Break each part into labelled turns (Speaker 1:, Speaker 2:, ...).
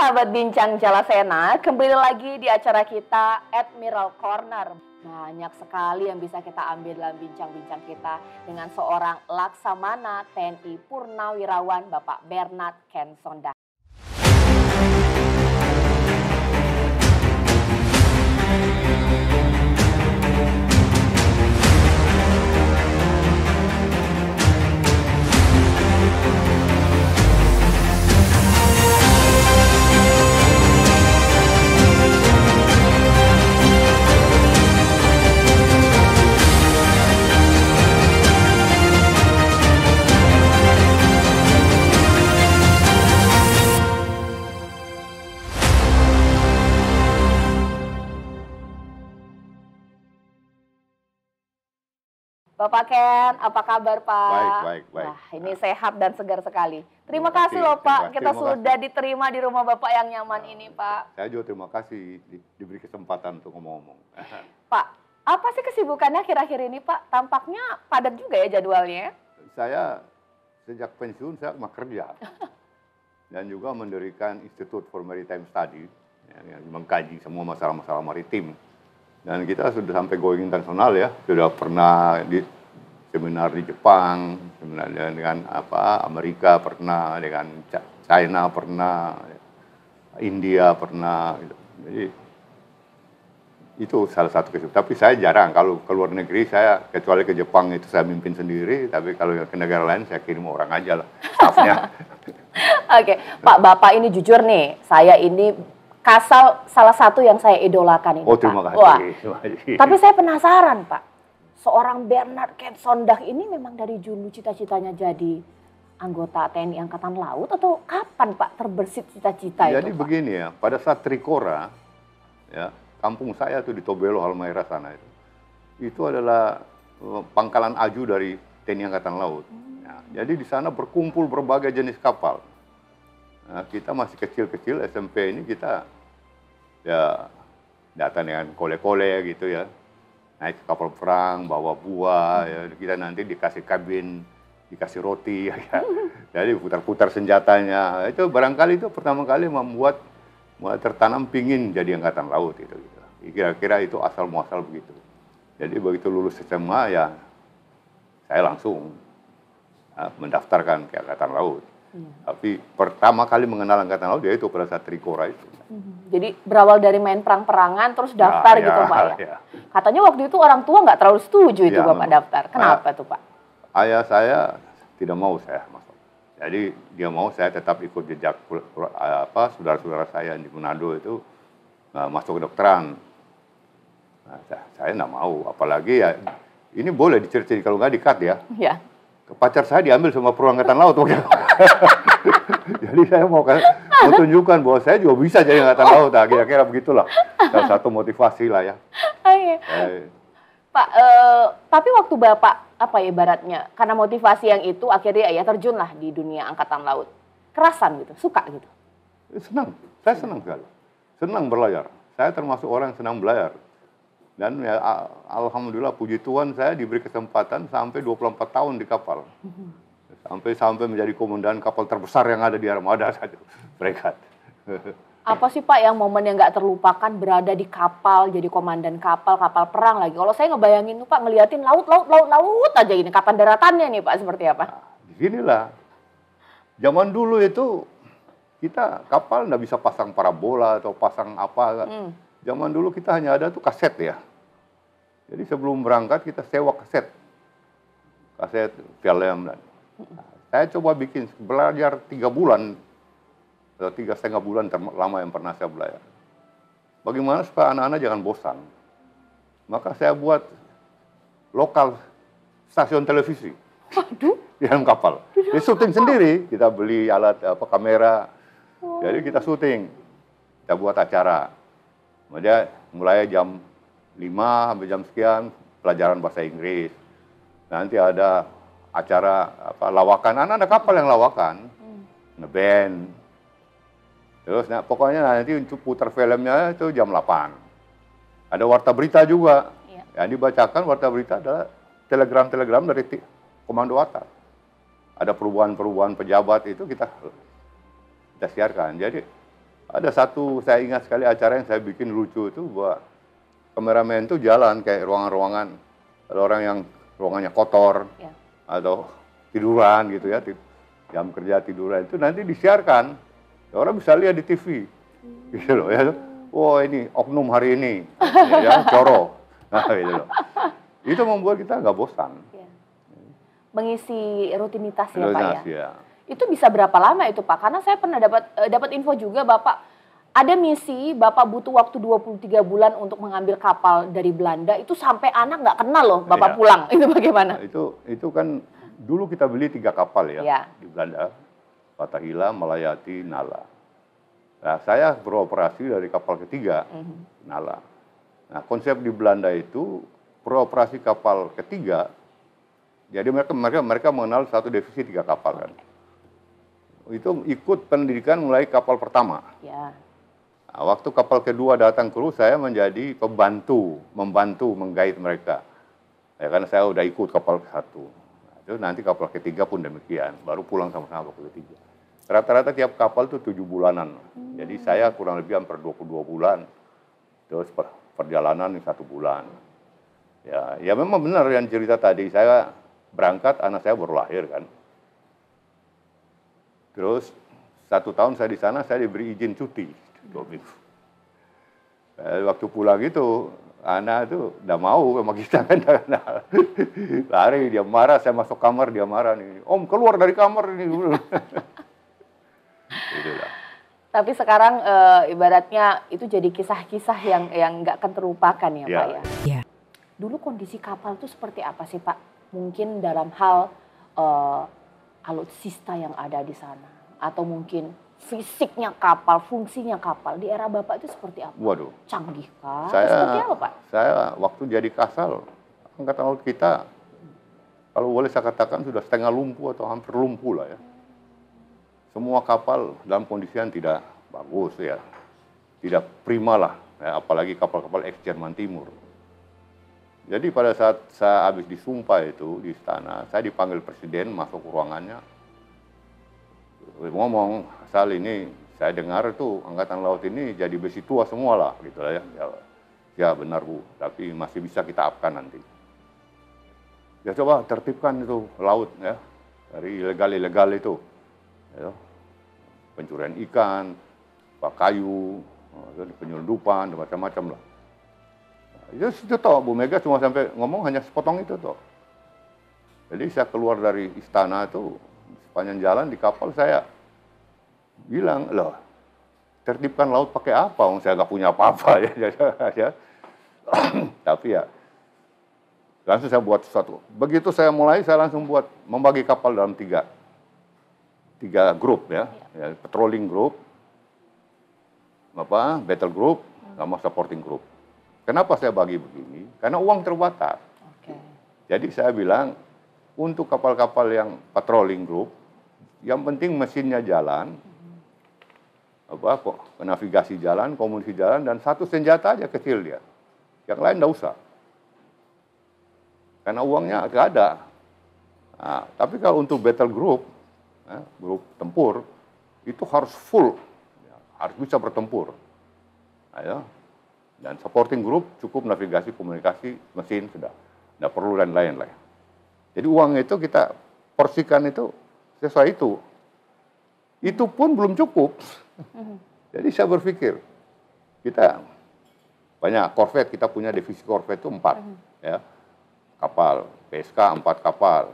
Speaker 1: sahabat Bincang Jalasena, kembali lagi di acara kita Admiral Corner. Banyak sekali yang bisa kita ambil dalam bincang-bincang kita dengan seorang Laksamana TNI Purnawirawan Bapak Bernard Ken Sondag. Bapak Ken, apa kabar Pak?
Speaker 2: Baik.
Speaker 1: Wah, ini sehat dan segar sekali. Terima kasih loh Pak, kita sudah diterima di rumah Bapak yang nyaman ini Pak.
Speaker 2: Saya juga terima kasih diberi kesempatan untuk ngomong-ngomong.
Speaker 1: Pak, apa sih kesibukannya akhir-akhir ini Pak? Tampaknya padat juga ya jadwalnya.
Speaker 2: Saya sejak pensiun saya cuma kerja. Dan juga mendirikan Institute for Maritime Study, yang mengkaji semua masalah-masalah maritim. Dan kita sudah sampai going internasional ya, sudah pernah di seminar di Jepang, seminar dengan Amerika pernah, dengan China pernah, India pernah. Jadi itu salah satu kesibukan. Tapi saya jarang kalau ke luar negeri, saya kecuali ke Jepang itu saya mimpin sendiri, tapi kalau ke negara lain saya kirim orang aja lah, staffnya.
Speaker 1: Oke, Pak, Bapak ini jujur nih, saya ini Kasal salah satu yang saya idolakan ini,
Speaker 2: Oh, terima
Speaker 1: Pak.
Speaker 2: kasih.
Speaker 1: Wah,
Speaker 2: Terima kasih.
Speaker 1: tapi saya penasaran, Pak. Seorang Bernard Ken Sondag ini memang dari dulu cita-citanya jadi anggota TNI Angkatan Laut atau kapan, Pak, terbersit cita-cita itu,
Speaker 2: Jadi
Speaker 1: Pak?
Speaker 2: begini ya, pada saat Trikora, ya, kampung saya tuh di Tobelo, Halmahera sana itu adalah pangkalan aju dari TNI Angkatan Laut. Ya, jadi di sana berkumpul berbagai jenis kapal. Nah, kita masih kecil-kecil, SMP ini kita ya datang dengan kole-kole gitu ya, naik ke kapal perang, bawa buah, ya, kita nanti dikasih kabin, dikasih roti, ya. Jadi putar-putar senjatanya. Itu barangkali itu pertama kali membuat mulai tertanam pingin jadi angkatan laut gitu. Kira-kira itu asal muasal begitu. Jadi begitu lulus SMA ya saya langsung mendaftarkan ke angkatan laut. Tapi pertama kali mengenal angkatan laut yaitu pada saat Trikora itu.
Speaker 1: Jadi berawal dari main perang-perangan terus daftar gitu Pak ya?
Speaker 2: Ya.
Speaker 1: Katanya waktu itu orang tua nggak terlalu setuju itu
Speaker 2: Ya,
Speaker 1: Bapak
Speaker 2: memang.
Speaker 1: daftar. Kenapa tuh Pak?
Speaker 2: Ayah saya tidak mau saya masuk. Jadi dia mau saya tetap ikut jejak saudara-saudara saya di Manado itu masuk kedokteran. Nah, saya nggak mau, apalagi ya ini boleh diceritain kalau nggak di-cut ya.
Speaker 1: Ya.
Speaker 2: Pacar saya diambil sama Peruang Angkatan Laut. Jadi saya mau tunjukkan bahwa saya juga bisa jadi Angkatan Laut. Nah, kira-kira begitulah. Salah satu motivasi lah ya.
Speaker 1: Oke. Pak, tapi waktu Bapak apa ya ibaratnya karena motivasi yang itu akhirnya ya terjunlah di dunia Angkatan Laut. Kerasan gitu, suka gitu.
Speaker 2: Senang, saya senang sekali. Senang berlayar. Saya termasuk orang yang senang berlayar. Dan ya, alhamdulillah puji Tuhan saya diberi kesempatan sampai 24 tahun di kapal. Sampai menjadi komandan kapal terbesar yang ada di armada saja, fregat.
Speaker 1: Apa sih Pak yang momen yang nggak terlupakan berada di kapal, jadi komandan kapal perang lagi. Kalau saya ngebayangin tuh Pak ngeliatin laut aja ini. Kapan daratannya nih Pak seperti apa?
Speaker 2: Nah, disinilah. Zaman dulu itu kita kapal nggak bisa pasang parabola atau pasang apa. Zaman dulu kita hanya ada tuh kaset ya. Jadi sebelum berangkat kita sewa kaset film. Saya coba bikin belajar 3 bulan atau 3,5 bulan terlama yang pernah saya belajar. Bagaimana supaya anak-anak jangan bosan? Maka saya buat lokal stasiun televisi.
Speaker 1: Waduh.
Speaker 2: Di dalam kapal. Di syuting sendiri, kita beli alat kamera. Jadi kita syuting, kita buat acara. Kemudian mulai jam 5 sampai jam sekian pelajaran bahasa Inggris. Nanti ada acara lawakan, anak-anak kapal yang lawakan, ngeband. Terus pokoknya nanti untuk putar filmnya itu jam 8. Ada warta berita juga. Yang dibacakan warta berita adalah telegram-telegram dari komando atas. Ada perubahan-perubahan pejabat itu kita siarkan. Jadi Ada satu, saya ingat sekali acara yang saya bikin lucu itu, bahwa kameramen itu jalan kayak ruangan-ruangan, ada orang yang ruangannya kotor,
Speaker 1: Ya.
Speaker 2: atau tiduran gitu ya, jam kerja tiduran, itu nanti disiarkan, orang bisa lihat di TV, gitu loh ya. Wah, ini oknum hari ini, ya, coro, nah, gitu loh. Itu membuat kita nggak bosan.
Speaker 1: Ya. Mengisi rutinitas ya Pak ya.
Speaker 2: Ya.
Speaker 1: Itu bisa berapa lama itu Pak? Karena saya pernah dapat info juga Bapak ada misi, Bapak butuh waktu 23 bulan untuk mengambil kapal dari Belanda, itu sampai anak nggak kenal loh Bapak
Speaker 2: Iya.
Speaker 1: pulang. Itu bagaimana?
Speaker 2: Itu kan dulu kita beli 3 kapal ya,
Speaker 1: Iya.
Speaker 2: di Belanda, Fathahillah, Malayati, Nala. Nah, saya beroperasi dari kapal ketiga, Nala. Nah, konsep di Belanda itu beroperasi kapal ketiga, jadi mereka mengenal satu divisi 3 kapal kan. Itu ikut pendidikan mulai kapal pertama.
Speaker 1: Ya.
Speaker 2: Nah, waktu kapal kedua datang kru, saya menjadi pembantu, membantu menggait mereka. Ya, karena saya udah ikut kapal ke-1. Nah, itu nanti kapal ketiga pun demikian, baru pulang sama-sama kapal ketiga. Rata-rata tiap kapal itu 7 bulanan. Jadi saya kurang lebih hampir 22 bulan. Terus perjalanan 1 bulan. Ya memang benar yang cerita tadi, saya berangkat, anak saya baru lahir kan. Terus 1 tahun saya di sana, saya diberi izin cuti 2 minggu. Waktu pulang itu, anak itu udah mau sama kita kan. Lari, dia marah, saya masuk kamar, dia marah nih. Om, keluar dari kamar ini. Itulah.
Speaker 1: Tapi sekarang ibaratnya itu jadi kisah-kisah yang nggak akan terlupakan ya Pak ya.
Speaker 3: Ya.
Speaker 1: Dulu kondisi kapal itu seperti apa sih Pak? Mungkin dalam hal alutsista yang ada di sana, atau mungkin fisiknya kapal, fungsinya kapal di era Bapak itu seperti apa?
Speaker 2: Waduh.
Speaker 1: Canggih kah? Seperti apa Pak?
Speaker 2: Saya waktu jadi Kasal, Angkatan Laut kita, kalau boleh saya katakan sudah setengah lumpuh atau hampir lumpuh lah ya. Semua kapal dalam kondisi yang tidak bagus ya, tidak prima lah, ya, apalagi kapal-kapal ex-Jerman Timur. Jadi pada saat saya habis disumpah itu di istana, saya dipanggil presiden masuk ke ruangannya. Ngomong, asal ini saya dengar itu Angkatan Laut ini jadi besi tua semua lah gitu lah ya. Ya benar Bu, tapi masih bisa kita upkan nanti. Ya coba tertibkan itu laut ya, dari ilegal-ilegal itu. Ya, pencurian ikan, kayu, penyelundupan, macam-macam lah. Itu toh, Bu Mega cuma sampai ngomong hanya sepotong itu toh. Jadi saya keluar dari istana itu, sepanjang jalan di kapal saya bilang, loh, tertibkan laut pakai apa? Saya nggak punya apa-apa ya. Tapi ya, langsung saya buat sesuatu. Begitu saya mulai, saya langsung membagi kapal dalam tiga grup ya, patrolling group, battle group, sama supporting group. Kenapa saya bagi begini? Karena uang terbatas.
Speaker 1: Okay.
Speaker 2: Jadi saya bilang, untuk kapal-kapal yang patrolling group, yang penting mesinnya jalan, navigasi jalan, komunikasi jalan, dan satu senjata aja kecil dia. Yang lain enggak usah. Karena uangnya nggak ada. Nah, tapi kalau untuk battle group, grup tempur, itu harus full, harus bisa bertempur. Nah, dan supporting group cukup navigasi, komunikasi, mesin sudah, tidak perlu dan lain-lain. Jadi uang itu kita porsikan itu sesuai itu. Itu pun belum cukup. Jadi saya berpikir, kita banyak korvet, kita punya divisi korvet itu 4. Ya. Kapal, PSK 4 kapal.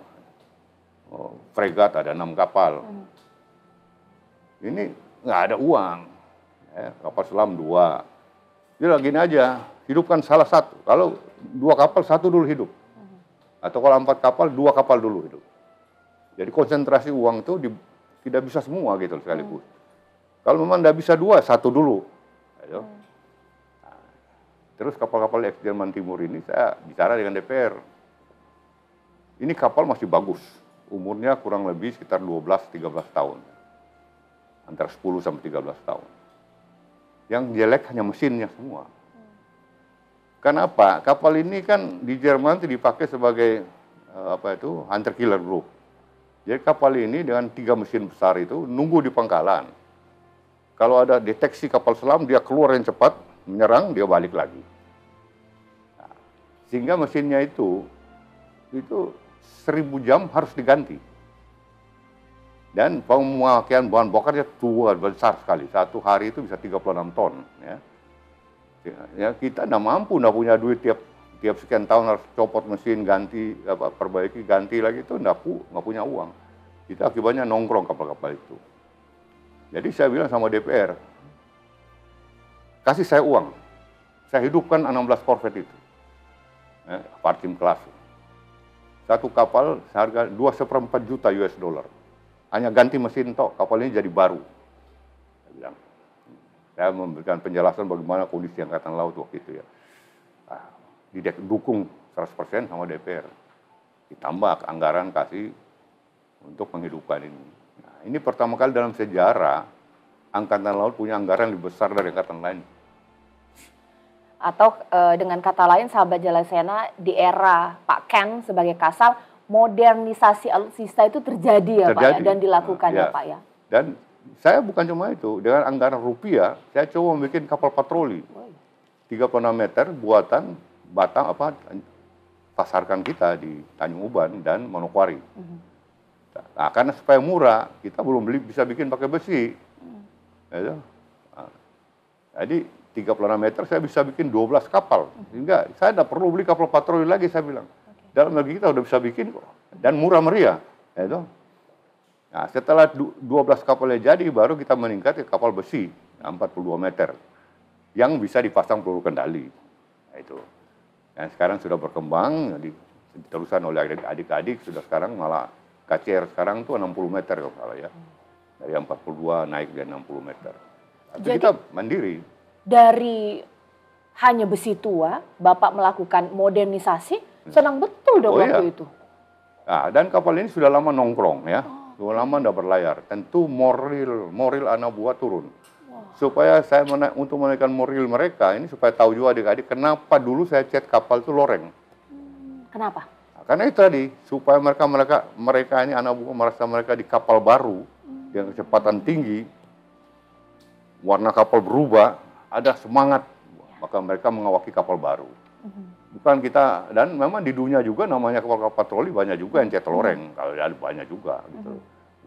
Speaker 2: Fregat ada 6 kapal. Ini nggak ada uang. Ya, kapal selam 2. Jadi gini aja, hidupkan salah satu. Kalau 2 kapal, 1 dulu hidup. Atau kalau 4 kapal, 2 kapal dulu hidup. Jadi konsentrasi uang itu tidak bisa semua gitu sekaligus. Kalau memang tidak bisa 2, 1 dulu. Nah, terus kapal-kapal ex-Jerman Timur ini saya bicara dengan DPR. Ini kapal masih bagus. Umurnya kurang lebih sekitar 12-13 tahun. Antara 10 sampai 13 tahun. Yang jelek hanya mesinnya semua. Kenapa? Kapal ini kan di Jerman itu dipakai sebagai hunter killer group. Jadi kapal ini dengan 3 mesin besar itu nunggu di pangkalan. kalau ada deteksi kapal selam, dia keluar yang cepat, menyerang, dia balik lagi. Nah, sehingga mesinnya itu 1000 jam harus diganti. Dan pemakaian bahan bakarnya tua, besar sekali. Satu hari itu bisa 36 ton. Ya, kita nggak mampu, nggak punya duit tiap sekian tahun harus copot mesin, ganti, perbaiki, ganti lagi, itu nggak punya uang. Itu akibatnya nongkrong kapal-kapal itu. Jadi saya bilang sama DPR, kasih saya uang. Saya hidupkan 16 korvet itu. Partim kelas. Satu kapal seharga 2,4 juta US dollar. Hanya ganti mesin tok, kapal ini jadi baru. Saya bilang. Saya memberikan penjelasan bagaimana kondisi Angkatan Laut waktu itu ya. Didukung 100% sama DPR. Ditambah anggaran kasih untuk menghidupkan ini. Nah, ini pertama kali dalam sejarah Angkatan Laut punya anggaran lebih besar dari angkatan lain.
Speaker 1: Atau dengan kata lain, sahabat Jalasena, di era Pak Ken sebagai Kasal, modernisasi alutsista itu terjadi ya Pak ya, dan dilakukan ya Pak ya.
Speaker 2: Dan saya bukan cuma itu, dengan anggaran rupiah, saya coba membuat kapal patroli 36 meter buatan Batam pasarkan kita di Tanjung Uban dan Manokwari. Nah, karena supaya murah, kita belum bisa bikin pakai besi. Jadi 36 meter saya bisa bikin 12 kapal. Sehingga saya tidak perlu beli kapal patroli lagi, saya bilang. Dalam negeri kita udah bisa bikin kok. Dan murah meriah. Nah, setelah 12 kapalnya jadi, baru kita meningkat ke kapal besi 42 meter. Yang bisa dipasang peluru kendali. Nah, itu. Dan sekarang sudah berkembang, diterusan oleh adik-adik, sudah sekarang malah KCR sekarang tuh 60 meter kalau salah ya. Dari 42 naik ke 60 meter. Jadi kita mandiri. Dari
Speaker 1: hanya besi tua, Bapak melakukan modernisasi, senang betul dong waktu itu.
Speaker 2: Nah, dan kapal ini sudah lama nongkrong ya. Sudah lama tidak berlayar. Tentu moral anak buah turun. Supaya saya untuk menaikkan moral mereka, ini supaya tahu juga adik-adik kenapa dulu saya cat kapal itu loreng.
Speaker 1: Kenapa?
Speaker 2: Nah, karena itu tadi, supaya mereka ini anak buah merasa mereka di kapal baru, dengan kecepatan tinggi, warna kapal berubah, ada semangat, maka mereka mengawaki kapal baru. Bukan kita, dan memang di dunia juga namanya kapal-kapal patroli banyak juga yang cat loreng, kalau ada banyak juga gitu.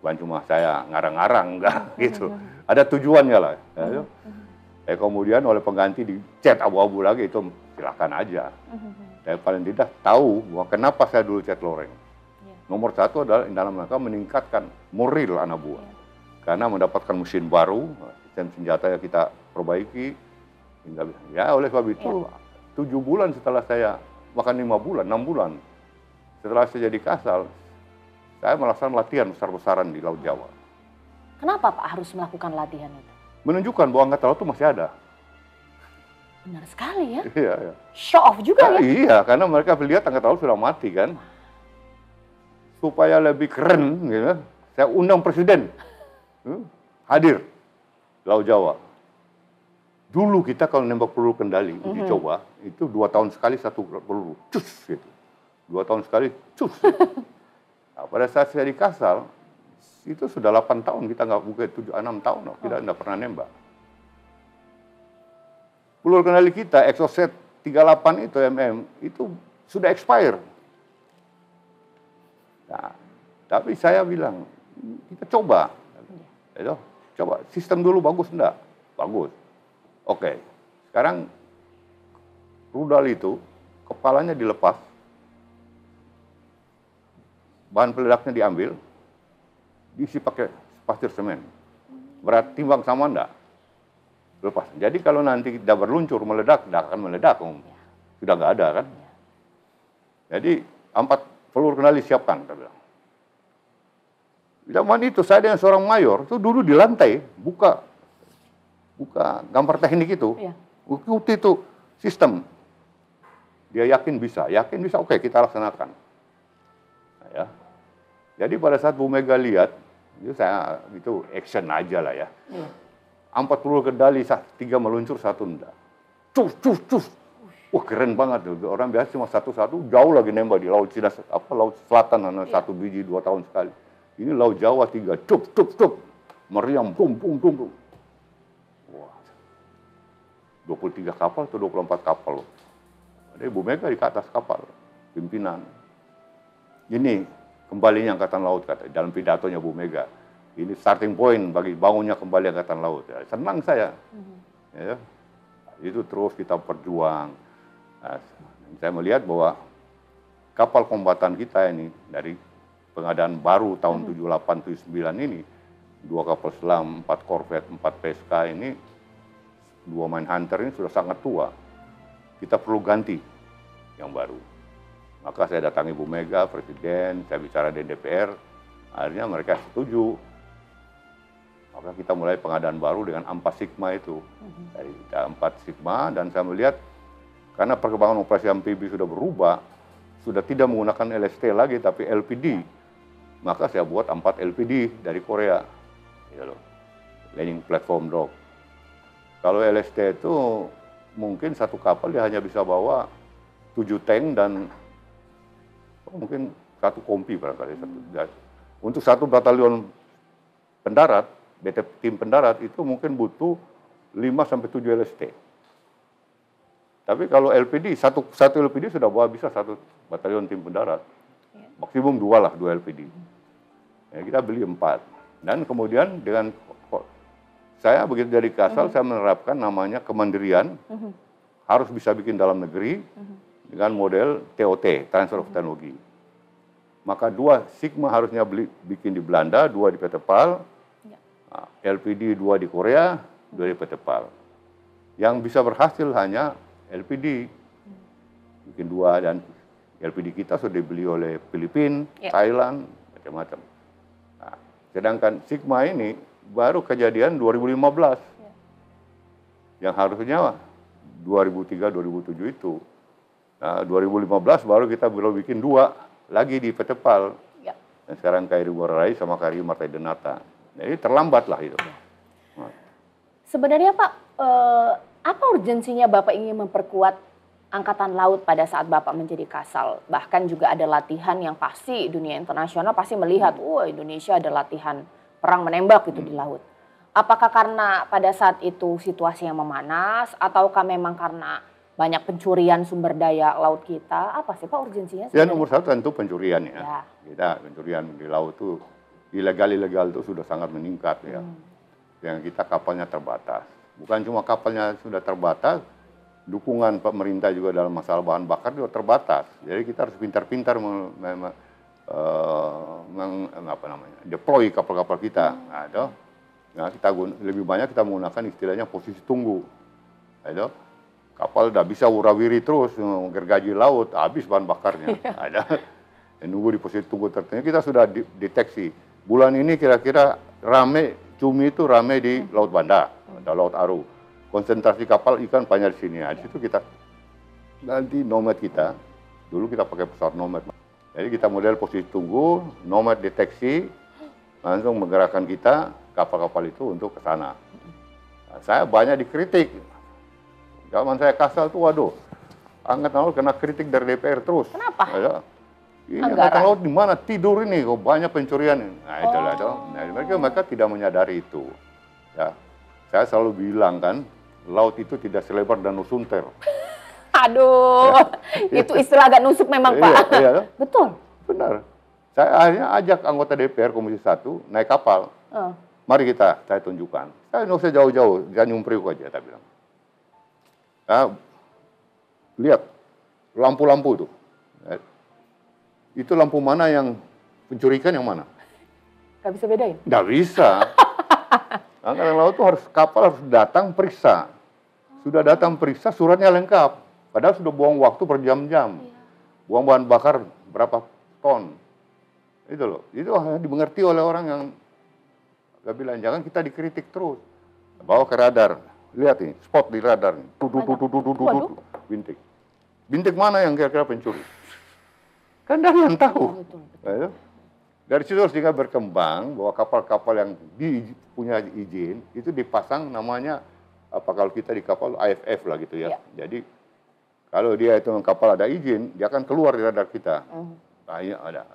Speaker 2: Bukan cuma saya ngarang-ngarang, enggak gitu. Ada tujuannya lah. Kemudian oleh pengganti dicat abu-abu lagi, itu silakan aja. Saya paling tidak tahu bahwa kenapa saya dulu cat loreng. Nomor satu adalah dalam rangka meningkatkan moral anak buah. Karena mendapatkan mesin baru, sistem senjata yang kita perbaiki. Ya oleh sebab itu, 7 bulan setelah saya, bahkan 5 bulan, 6 bulan, setelah saya jadi Kasal, saya melaksanakan latihan besar-besaran di Laut Jawa.
Speaker 1: Kenapa Pak harus melakukan latihan itu?
Speaker 2: Menunjukkan bahwa Angkatan Laut itu masih ada.
Speaker 1: Benar sekali ya.
Speaker 2: Iya.
Speaker 1: Show off juga ya.
Speaker 2: Iya, karena mereka melihat Angkatan Laut sudah mati kan. Supaya lebih keren, gitu, saya undang Presiden hadir Laut Jawa. Dulu kita kalau nembak peluru kendali, dicoba, itu 2 tahun sekali satu peluru. Cus gitu. 2 tahun sekali, cus. Gitu. Nah, pada saat saya di Kasal, itu sudah 8 tahun kita nggak buka 6 tahun, kita nggak pernah nembak. Peluru kendali kita, Exocet 38 itu itu sudah expire. Nah, tapi saya bilang, kita coba. Coba, sistem dulu bagus enggak? Bagus. Oke, sekarang rudal itu, kepalanya dilepas, bahan peledaknya diambil, diisi pakai pasir semen. Berat timbang sama enggak? Lepas. Jadi kalau nanti tidak berluncur meledak, tidak akan meledak. Sudah nggak ada kan? Jadi 4 peluru kendali siapkan, kita bilang. Zaman itu saya dengan seorang mayor, itu dulu di lantai, buka gambar teknik itu, ikuti itu sistem. Dia yakin bisa, oke kita laksanakan. Nah, ya. Jadi pada saat Bu Mega lihat, itu action aja lah ya. 4 peluru kendali, 3 meluncur, 1 enggak. Cus. Wah keren banget tuh. Orang biasa cuma 1 jauh lagi nembak di Laut Cina, Laut Selatan, 1 biji 2 tahun sekali. Ini Laut Jawa 3, cup. Meriam, bum. Wah, 23 kapal atau 24 kapal loh. Ada Ibu Mega di atas kapal, pimpinan. Ini kembalinya Angkatan Laut, kata dalam pidatonya Bu Mega. Ini starting point bagi bangunnya kembali Angkatan Laut. Ya, senang saya. Ya, itu terus kita berjuang. Nah, saya melihat bahwa kapal kombatan kita ini dari pengadaan baru tahun 78-79 ini, 2 kapal selam, 4 korvet, 4 PSK ini, 2 mine hunter ini sudah sangat tua. Kita perlu ganti yang baru. Maka saya datangi Bu Mega, Presiden, saya bicara di DPR, akhirnya mereka setuju. Maka kita mulai pengadaan baru dengan 4 Sigma itu. Dari 4 Sigma, dan saya melihat karena perkembangan operasi amfibi sudah berubah, sudah tidak menggunakan LST lagi tapi LPD. Maka saya buat 4 LPD dari Korea. Gitu loh. Landing Platform Dock. Kalau LST itu mungkin satu kapal dia hanya bisa bawa 7 tank dan mungkin 1 kompi barangkali. Untuk 1 batalion pendarat, tim pendarat itu mungkin butuh 5-7 LST. Tapi kalau LPD, satu LPD sudah bawa bisa 1 batalion tim pendarat. Maksimum 2 lah, 2 LPD. Ya, kita beli 4. Dan kemudian dengan saya begitu dari Kasal, saya menerapkan namanya kemandirian, harus bisa bikin dalam negeri, dengan model TOT, Transfer of Technology. Maka 2 Sigma harusnya bikin di Belanda, 2 di PT PAL, LPD 2 di Korea, 2 di PT PAL. Yang bisa berhasil hanya LPD, bikin 2, dan LPD kita sudah dibeli oleh Filipina, Thailand, macam-macam. Nah, sedangkan Sigma ini baru kejadian 2015, yang harusnya 2003-2007 itu. Nah, 2015 baru kita belum bikin 2 lagi di PT PAL. Dan sekarang KRI Ngurah Rai sama KRI Martai Denata. Jadi terlambat lah itu.
Speaker 1: Sebenarnya Pak, apa urgensinya Bapak ingin memperkuat Angkatan Laut pada saat Bapak menjadi Kasal? Bahkan juga ada latihan yang pasti dunia internasional pasti melihat, wah Indonesia ada latihan perang menembak itu di laut. Apakah karena pada saat itu situasi yang memanas, ataukah memang karena banyak pencurian sumber daya laut kita? Apa sih Pak urgensinya?
Speaker 2: Ya nomor 1 tentu pencurian ya. Kita pencurian di laut itu ilegal itu sudah sangat meningkat ya. Yang kita kapalnya terbatas. Bukan cuma kapalnya sudah terbatas, dukungan pemerintah juga dalam masalah bahan bakar juga terbatas. Jadi kita harus pintar-pintar deploy kapal-kapal kita. Nah, kita lebih banyak kita menggunakan istilahnya posisi tunggu. Ada kapal udah bisa wurawiri terus gergaji laut, habis bahan bakarnya. Ada nunggu di posisi tunggu tertentu. Kita sudah deteksi bulan ini kira-kira rame cumi itu rame di Laut Banda atau Laut Aru. Konsentrasi kapal ikan banyak di sini. Nah, di situ kita nanti nomad kita, dulu kita pakai pesawat nomad. Jadi kita model posisi tunggu, nomad deteksi, langsung menggerakkan kita kapal-kapal itu untuk ke sana. Nah, saya banyak dikritik. Zaman saya Kasal tuh, waduh, Angkatan Laut kena kritik dari DPR terus.
Speaker 1: Kenapa?
Speaker 2: Ya, ini Angkatan Laut di mana tidur ini, kok banyak pencurian. Nah, itulah itu. Nah, mereka tidak menyadari itu. Ya, saya selalu bilang kan, laut itu tidak selebar Danau Sunter.
Speaker 1: Aduh, itu istilah agak nusuk memang Pak.
Speaker 2: Iya,
Speaker 1: betul.
Speaker 2: Benar. Saya akhirnya ajak anggota DPR Komisi 1 naik kapal. Mari saya tunjukkan. Saya nggak usah jauh-jauh, jangan nyumpriuk aja, saya bilang. Nah, lihat lampu-lampu itu. Itu lampu mana yang pencurikan yang mana?
Speaker 1: Gak bisa bedain?
Speaker 2: Nggak bisa. Angkatan Laut itu kapal harus datang periksa. Sudah datang periksa, suratnya lengkap. Padahal sudah buang waktu berjam-jam. Buang bahan bakar berapa ton. Itu loh. Itu hanya dimengerti oleh orang yang gak bilang, jangan kita dikritik terus. Bawa ke radar. Lihat ini, spot di radar. Bintik. Bintik mana yang kira-kira pencuri? Kan dari yang tahu. Dari situ harus juga berkembang bahwa kapal-kapal yang punya izin, itu dipasang namanya, kalau kita di kapal AFF lah gitu ya. Jadi kalau dia itu kapal ada izin, dia akan keluar di radar kita. Nah, ada.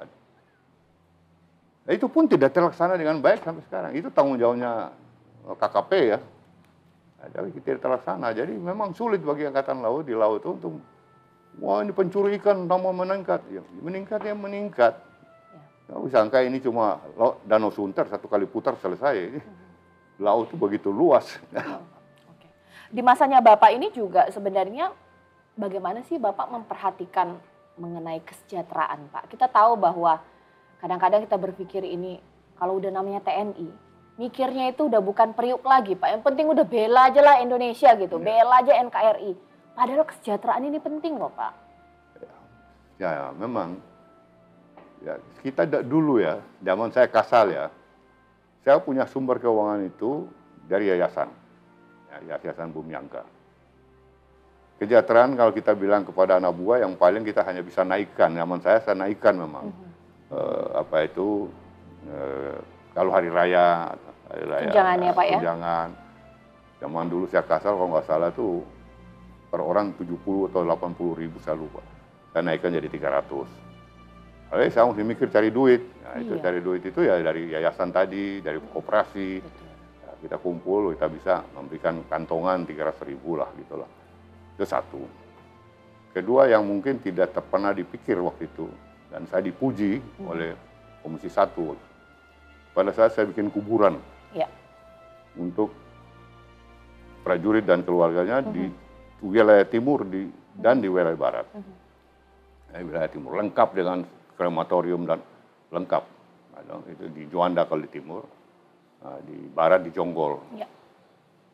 Speaker 2: Nah, itu pun tidak terlaksana dengan baik sampai sekarang. Itu tanggung jawabnya KKP ya. Tapi tidak terlaksana. Jadi memang sulit bagi Angkatan Laut di laut itu untuk, wah ini pencuri ikan tambah meningkat. Ya, meningkat. Nggak bisa sangka ini cuma Danau Sunter 1 kali putar selesai. Laut itu begitu luas.
Speaker 1: Oke. Di masanya Bapak ini juga sebenarnya bagaimana sih Bapak memperhatikan mengenai kesejahteraan, Pak? Kita tahu bahwa kadang-kadang kita berpikir ini kalau udah namanya TNI, mikirnya itu udah bukan periuk lagi, Pak. Yang penting udah bela aja lah Indonesia gitu, bela aja NKRI. Padahal kesejahteraan ini penting loh, Pak.
Speaker 2: Ya, memang. Ya, kita dulu ya, zaman saya Kasal ya, saya punya sumber keuangan itu dari yayasan, ya, Yayasan Bumi Angka. Kesejahteraan kalau kita bilang kepada anak buah yang paling kita hanya bisa naikkan, zaman saya naikkan memang. Kalau hari raya
Speaker 1: tunjangannya, Pak, ya?
Speaker 2: Tunjangan. Zaman dulu saya Kasal kalau nggak salah tuh per orang 70 atau 80 ribu saya lupa. Saya naikkan jadi 300. Lalu saya mesti mikir cari duit. Nah, itu cari duit itu ya dari yayasan tadi, dari koperasi. Ya, kita kumpul, kita bisa memberikan kantongan 300 ribu lah gitu lah. Itu satu. Kedua yang mungkin tidak pernah dipikir waktu itu, dan saya dipuji oleh Komisi 1. Pada saat saya bikin kuburan untuk prajurit dan keluarganya di wilayah timur dan di wilayah barat. Di wilayah timur lengkap dengan krematorium dan lengkap. Itu di Juanda kalau di timur, di barat di Jonggol.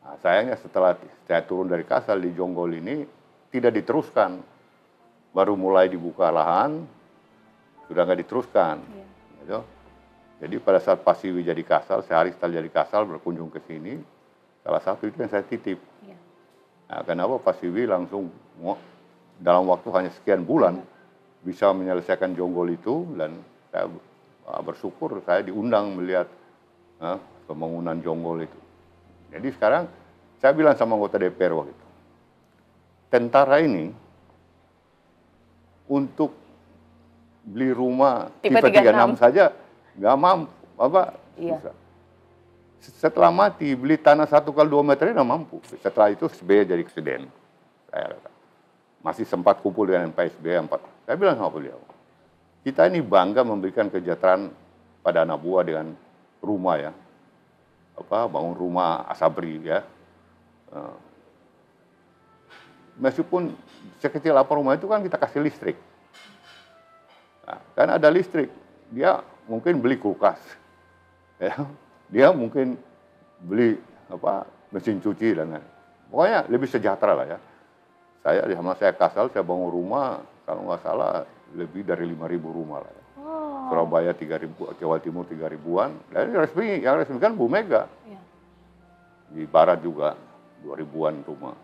Speaker 2: Nah, sayangnya setelah saya turun dari Kasal di Jonggol ini tidak diteruskan. Baru mulai dibuka lahan, sudah nggak diteruskan. Gitu. Jadi pada saat Pak Siwi jadi Kasal, sehari setelah jadi Kasal berkunjung ke sini, salah satu itu yang saya titip. Nah, kenapa Pak Siwi langsung dalam waktu hanya sekian bulan bisa menyelesaikan Jonggol itu, dan saya bersyukur saya diundang melihat pembangunan Jonggol itu. Jadi sekarang saya bilang sama anggota DPR waktu itu, tentara ini untuk beli rumah tipe 36 saja nggak mampu, bisa. Setelah mati beli tanah 1 kali 2 meter nggak mampu. Setelah itu SBY jadi presiden. Saya masih sempat kumpul dengan Pak SBY 4. Saya bilang sama beliau, kita ini bangga memberikan kesejahteraan pada anak buah dengan rumah ya, bangun rumah Asabri ya. Meskipun sekecil apa rumah itu kan kita kasih listrik. Nah, kan ada listrik, dia mungkin beli kulkas, ya. Dia mungkin beli mesin cuci dan lain. Pokoknya lebih sejahtera lah ya. Saya Kasal, saya bangun rumah kalau nggak salah lebih dari 5.000 rumah lah ya. Surabaya 3.000, Jawa Timur 3.000-an. Dan yang resmi kan Bu Mega. Di Barat juga 2.000-an rumah.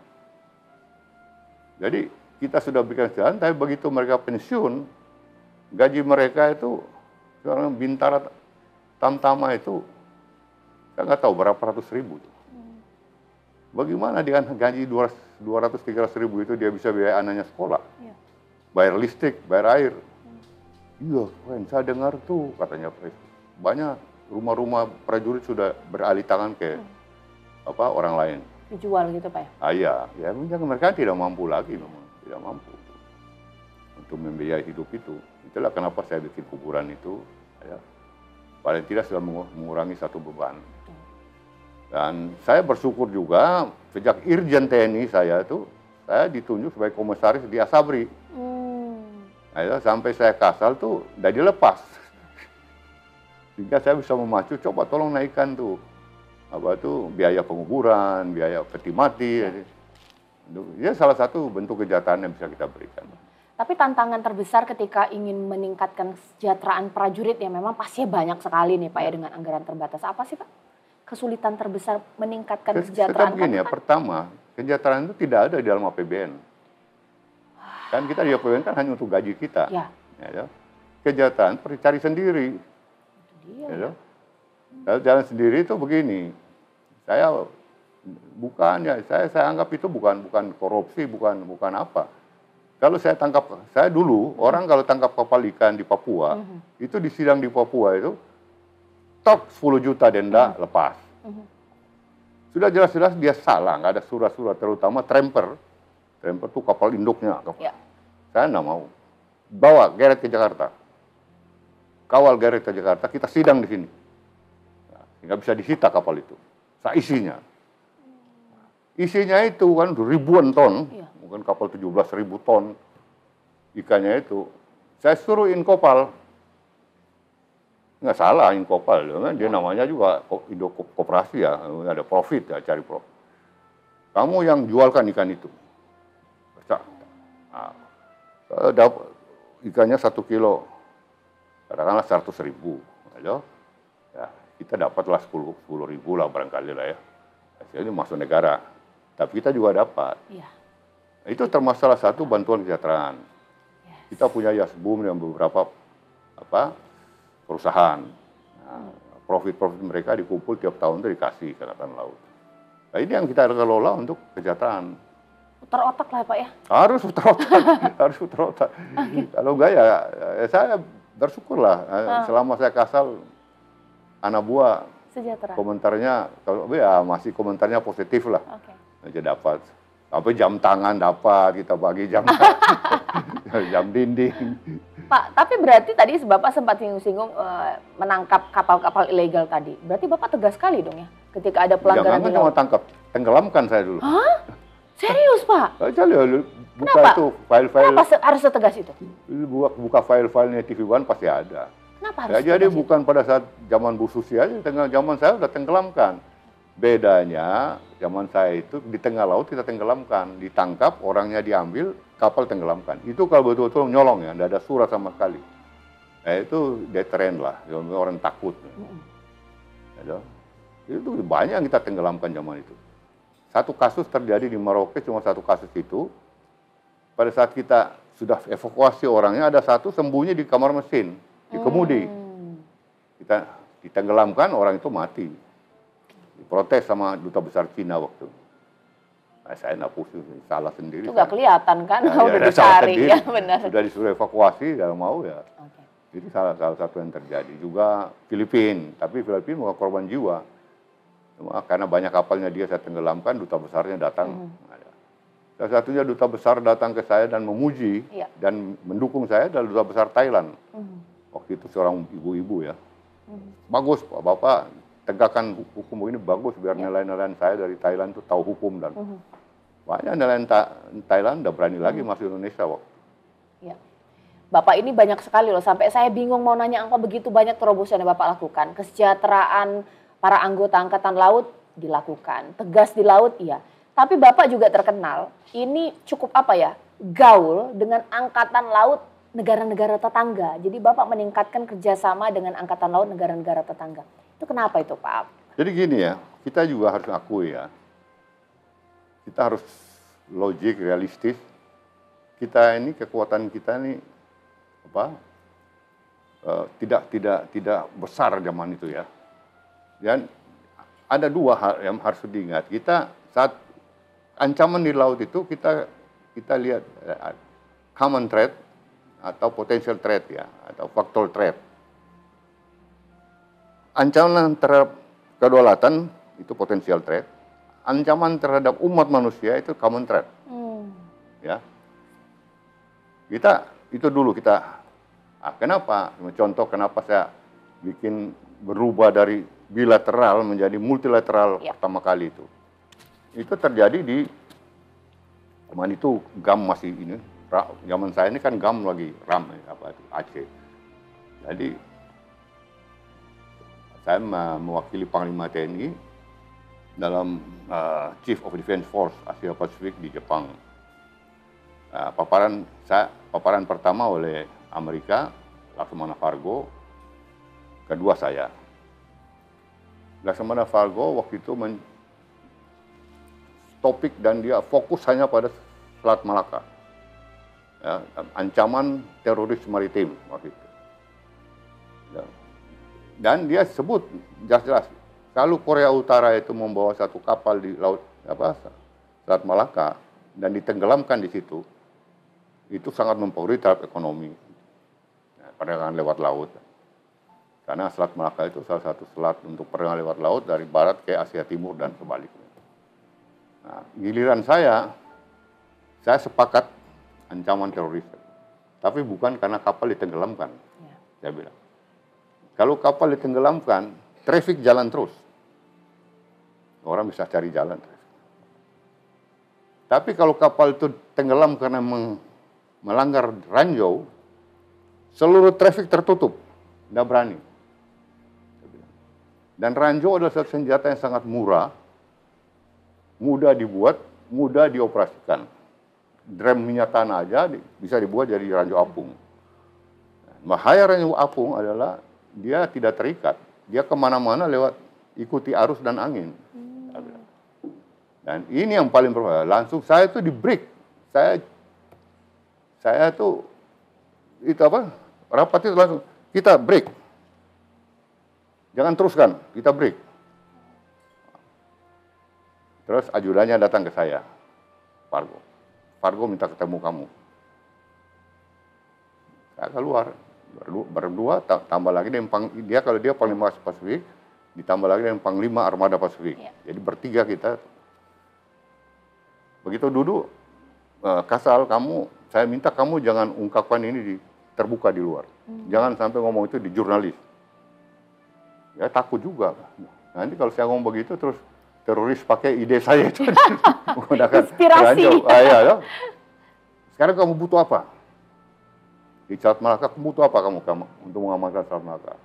Speaker 2: Jadi kita sudah berikan kesejahteraan, tapi begitu mereka pensiun, gaji mereka itu sekarang Bintara Tamtama itu saya nggak tahu berapa ratus ribu. Bagaimana dengan gaji 200-300 ribu itu dia bisa biaya anaknya sekolah, bayar listrik, bayar air. Iya, saya dengar tuh katanya banyak rumah-rumah prajurit sudah beralih tangan ke orang lain.
Speaker 1: Dijual gitu Pak
Speaker 2: ya? Ya mereka tidak mampu lagi, memang tidak mampu untuk membiayai hidup itu. Itulah kenapa saya bikin kuburan itu, ya. Paling tidak sudah mengurangi satu beban. Dan saya bersyukur juga sejak Irjen TNI saya ditunjuk sebagai komisaris di Asabri. Nah, sampai saya Kasal tuh udah dilepas. Sehingga saya bisa memacu, coba tolong naikkan tuh biaya penguburan, biaya peti mati. Ya salah satu bentuk kejahatan yang bisa kita berikan.
Speaker 1: Tapi tantangan terbesar ketika ingin meningkatkan kesejahteraan prajurit ya memang pasti banyak sekali nih Pak ya dengan anggaran terbatas. Apa sih Pak kesulitan terbesar meningkatkan kesejahteraan?
Speaker 2: Begini ya, pertama kesejahteraan itu tidak ada di dalam APBN. Kan kita di APBN kan hanya untuk gaji kita. Ya. Kesejahteraan perlu cari sendiri. Itu dia. Kalau jalan sendiri itu begini, saya anggap itu bukan korupsi, bukan apa. Kalau saya dulu orang kalau tangkap kapal ikan di Papua, itu di sidang di Papua itu top 10 juta denda lepas. Sudah jelas-jelas dia salah, nggak ada surat-surat, terutama Tramper. Tramper tuh kapal induknya.
Speaker 1: Ya.
Speaker 2: Saya nggak mau. Bawa Garrett ke Jakarta. Kawal Garrett ke Jakarta, kita sidang di sini. Nggak bisa disita kapal itu. Isinya. Isinya itu kan ribuan ton,
Speaker 1: Iya.
Speaker 2: mungkin kapal 17.000 ton ikannya itu. Saya suruh inkopal. Nggak salah inkopal, dia namanya juga Indo Koperasi ya, ada profit ya, cari profit. Kamu yang jualkan ikan itu. Nah, dapat ikannya 1 kilo, katakanlah 100.000. Ya, kita dapatlah 10.000 lah barangkali lah ya. Hasilnya masuk negara, tapi kita juga dapat.
Speaker 1: Iya.
Speaker 2: Itu termasuk salah satu bantuan kesejahteraan. Yes. Kita punya Yasbum yang beberapa perusahaan. Nah, profit-profit mereka dikumpul tiap tahun itu dikasih ke Angkatan Laut. Nah, ini yang kita kelola untuk kesejahteraan.
Speaker 1: Putar otak lah Pak ya?
Speaker 2: Harus putar otak, harus putar otak. Kalau enggak ya saya bersyukurlah. Selama saya kasal, anak buah
Speaker 1: sejahtera.
Speaker 2: Komentarnya, kalau ya masih komentarnya positif lah.
Speaker 1: Okay.
Speaker 2: Aja dapat. Sampai jam tangan dapat, kita bagi jam jam dinding.
Speaker 1: Pak, tapi berarti tadi Bapak sempat singgung-singgung menangkap kapal-kapal ilegal tadi. Berarti Bapak tegas sekali dong ya ketika ada pelanggaran di laut.
Speaker 2: Jangan tangkap, tenggelamkan saya dulu.
Speaker 1: Hah? Serius Pak?
Speaker 2: Buka itu file-file.
Speaker 1: Kenapa harus setegas itu?
Speaker 2: Buka file-filenya TV One pasti ada.
Speaker 1: Kenapa harus
Speaker 2: ya, jadi bukan pada saat zaman Bu Susi aja, zaman saya udah tenggelamkan. Bedanya zaman saya itu di tengah laut kita tenggelamkan, ditangkap, orangnya diambil, kapal tenggelamkan. Itu kalau betul-betul nyolong ya, tidak ada surat sama sekali. Nah, itu deterrent lah, orang takut. Itu banyak yang kita tenggelamkan zaman itu. Satu kasus terjadi di Merauke, cuma satu kasus itu. Pada saat kita sudah evakuasi orangnya, ada satu sembunyi di kamar mesin, di kemudi. Kita ditenggelamkan, orang itu mati. Diprotes sama duta besar Cina waktu. Nah, saya nggak pusing, salah sendiri.
Speaker 1: Itu nggak kelihatan kan,
Speaker 2: nah,
Speaker 1: udah dicari ya benar.
Speaker 2: Sudah disuruh evakuasi, nggak mau ya.
Speaker 1: Okay.
Speaker 2: Itu salah satu yang terjadi. Juga Filipina, tapi Filipina bukan korban jiwa. Cuma karena banyak kapalnya dia saya tenggelamkan, duta besarnya datang. Salah satunya duta besar datang ke saya dan memuji dan mendukung saya adalah duta besar Thailand. Waktu itu seorang ibu-ibu ya. Bagus Pak, Bapak tegakkan hukum ini bagus biar nelayan-nelayan saya dari Thailand itu tahu hukum dan banyak nelayan Thailand udah berani lagi masuk Indonesia waktu.
Speaker 1: Ya. Bapak ini banyak sekali loh, sampai saya bingung mau nanya apa, begitu banyak terobosan yang Bapak lakukan. Kesejahteraan para anggota Angkatan Laut dilakukan, tegas di laut iya. Tapi Bapak juga terkenal, ini cukup apa ya, gaul dengan Angkatan Laut negara-negara tetangga. Jadi Bapak meningkatkan kerjasama dengan Angkatan Laut negara-negara tetangga. Itu kenapa itu Pak?
Speaker 2: Jadi gini ya, kita juga harus akui ya, kita harus logik, realistis. Kita ini, kekuatan kita ini tidak besar zaman itu ya. Dan ada dua hal yang harus diingat. Kita saat ancaman di laut itu kita lihat common threat atau potential threat ya, atau factual threat. Ancaman terhadap kedaulatan itu potential threat. Ancaman terhadap umat manusia itu common threat. Ya. Kita itu dulu kita. Kenapa? Contoh kenapa saya bikin berubah dari bilateral menjadi multilateral pertama kali itu. Itu terjadi di zaman itu GAM masih ini. Zaman saya ini kan GAM lagi RAM Aceh. Jadi saya mewakili Panglima TNI dalam Chief of Defense Force Asia Pasifik di Jepang. Paparan pertama oleh Amerika, Laksamana Fargo, kedua saya. Laksamana Fargo waktu itu topik dan dia fokus hanya pada Selat Malaka. Ya, ancaman teroris maritim waktu itu. Ya. Dan dia sebut jelas-jelas, kalau Korea Utara itu membawa satu kapal di laut Selat Malaka dan ditenggelamkan di situ, itu sangat mempengaruhi terhadap ekonomi, perdagangan lewat laut. Karena Selat Malaka itu salah satu selat untuk perjalanan lewat laut dari barat ke Asia Timur dan sebaliknya. Nah, giliran saya sepakat ancaman teroris. Tapi bukan karena kapal ditenggelamkan. Ya. Saya bilang, kalau kapal ditenggelamkan, traffic jalan terus. Orang bisa cari jalan terus. Tapi kalau kapal itu tenggelam karena melanggar ranjau, seluruh traffic tertutup. Tidak berani. Dan ranjau adalah satu senjata yang sangat murah, mudah dibuat, mudah dioperasikan. Drum minyak tanah aja bisa dibuat jadi ranjau apung. Bahaya ranjau apung adalah dia tidak terikat. Dia kemana-mana lewat ikuti arus dan angin. Dan ini yang paling berbahaya. Langsung saya tuh di break. Saya tuh itu apa? Rapat itu langsung kita break. Jangan teruskan, kita break. Terus ajudannya datang ke saya, Fargo. Fargo minta ketemu kamu. Saya keluar, berdua tambah lagi dia kalau dia Panglima Pasifik, ditambah lagi dengan Panglima Armada Pasifik. Ya. Jadi bertiga kita. Begitu duduk, Kasal saya minta kamu jangan ungkapkan ini terbuka di luar. Jangan sampai ngomong itu di jurnalis. Ya takut juga. Nanti kalau saya ngomong begitu terus teroris pakai ide saya itu menggunakan
Speaker 1: inspirasi.
Speaker 2: Ya. Sekarang kamu butuh apa? Di Selat Malaka kamu butuh apa kamu untuk mengamankan Selat Malaka?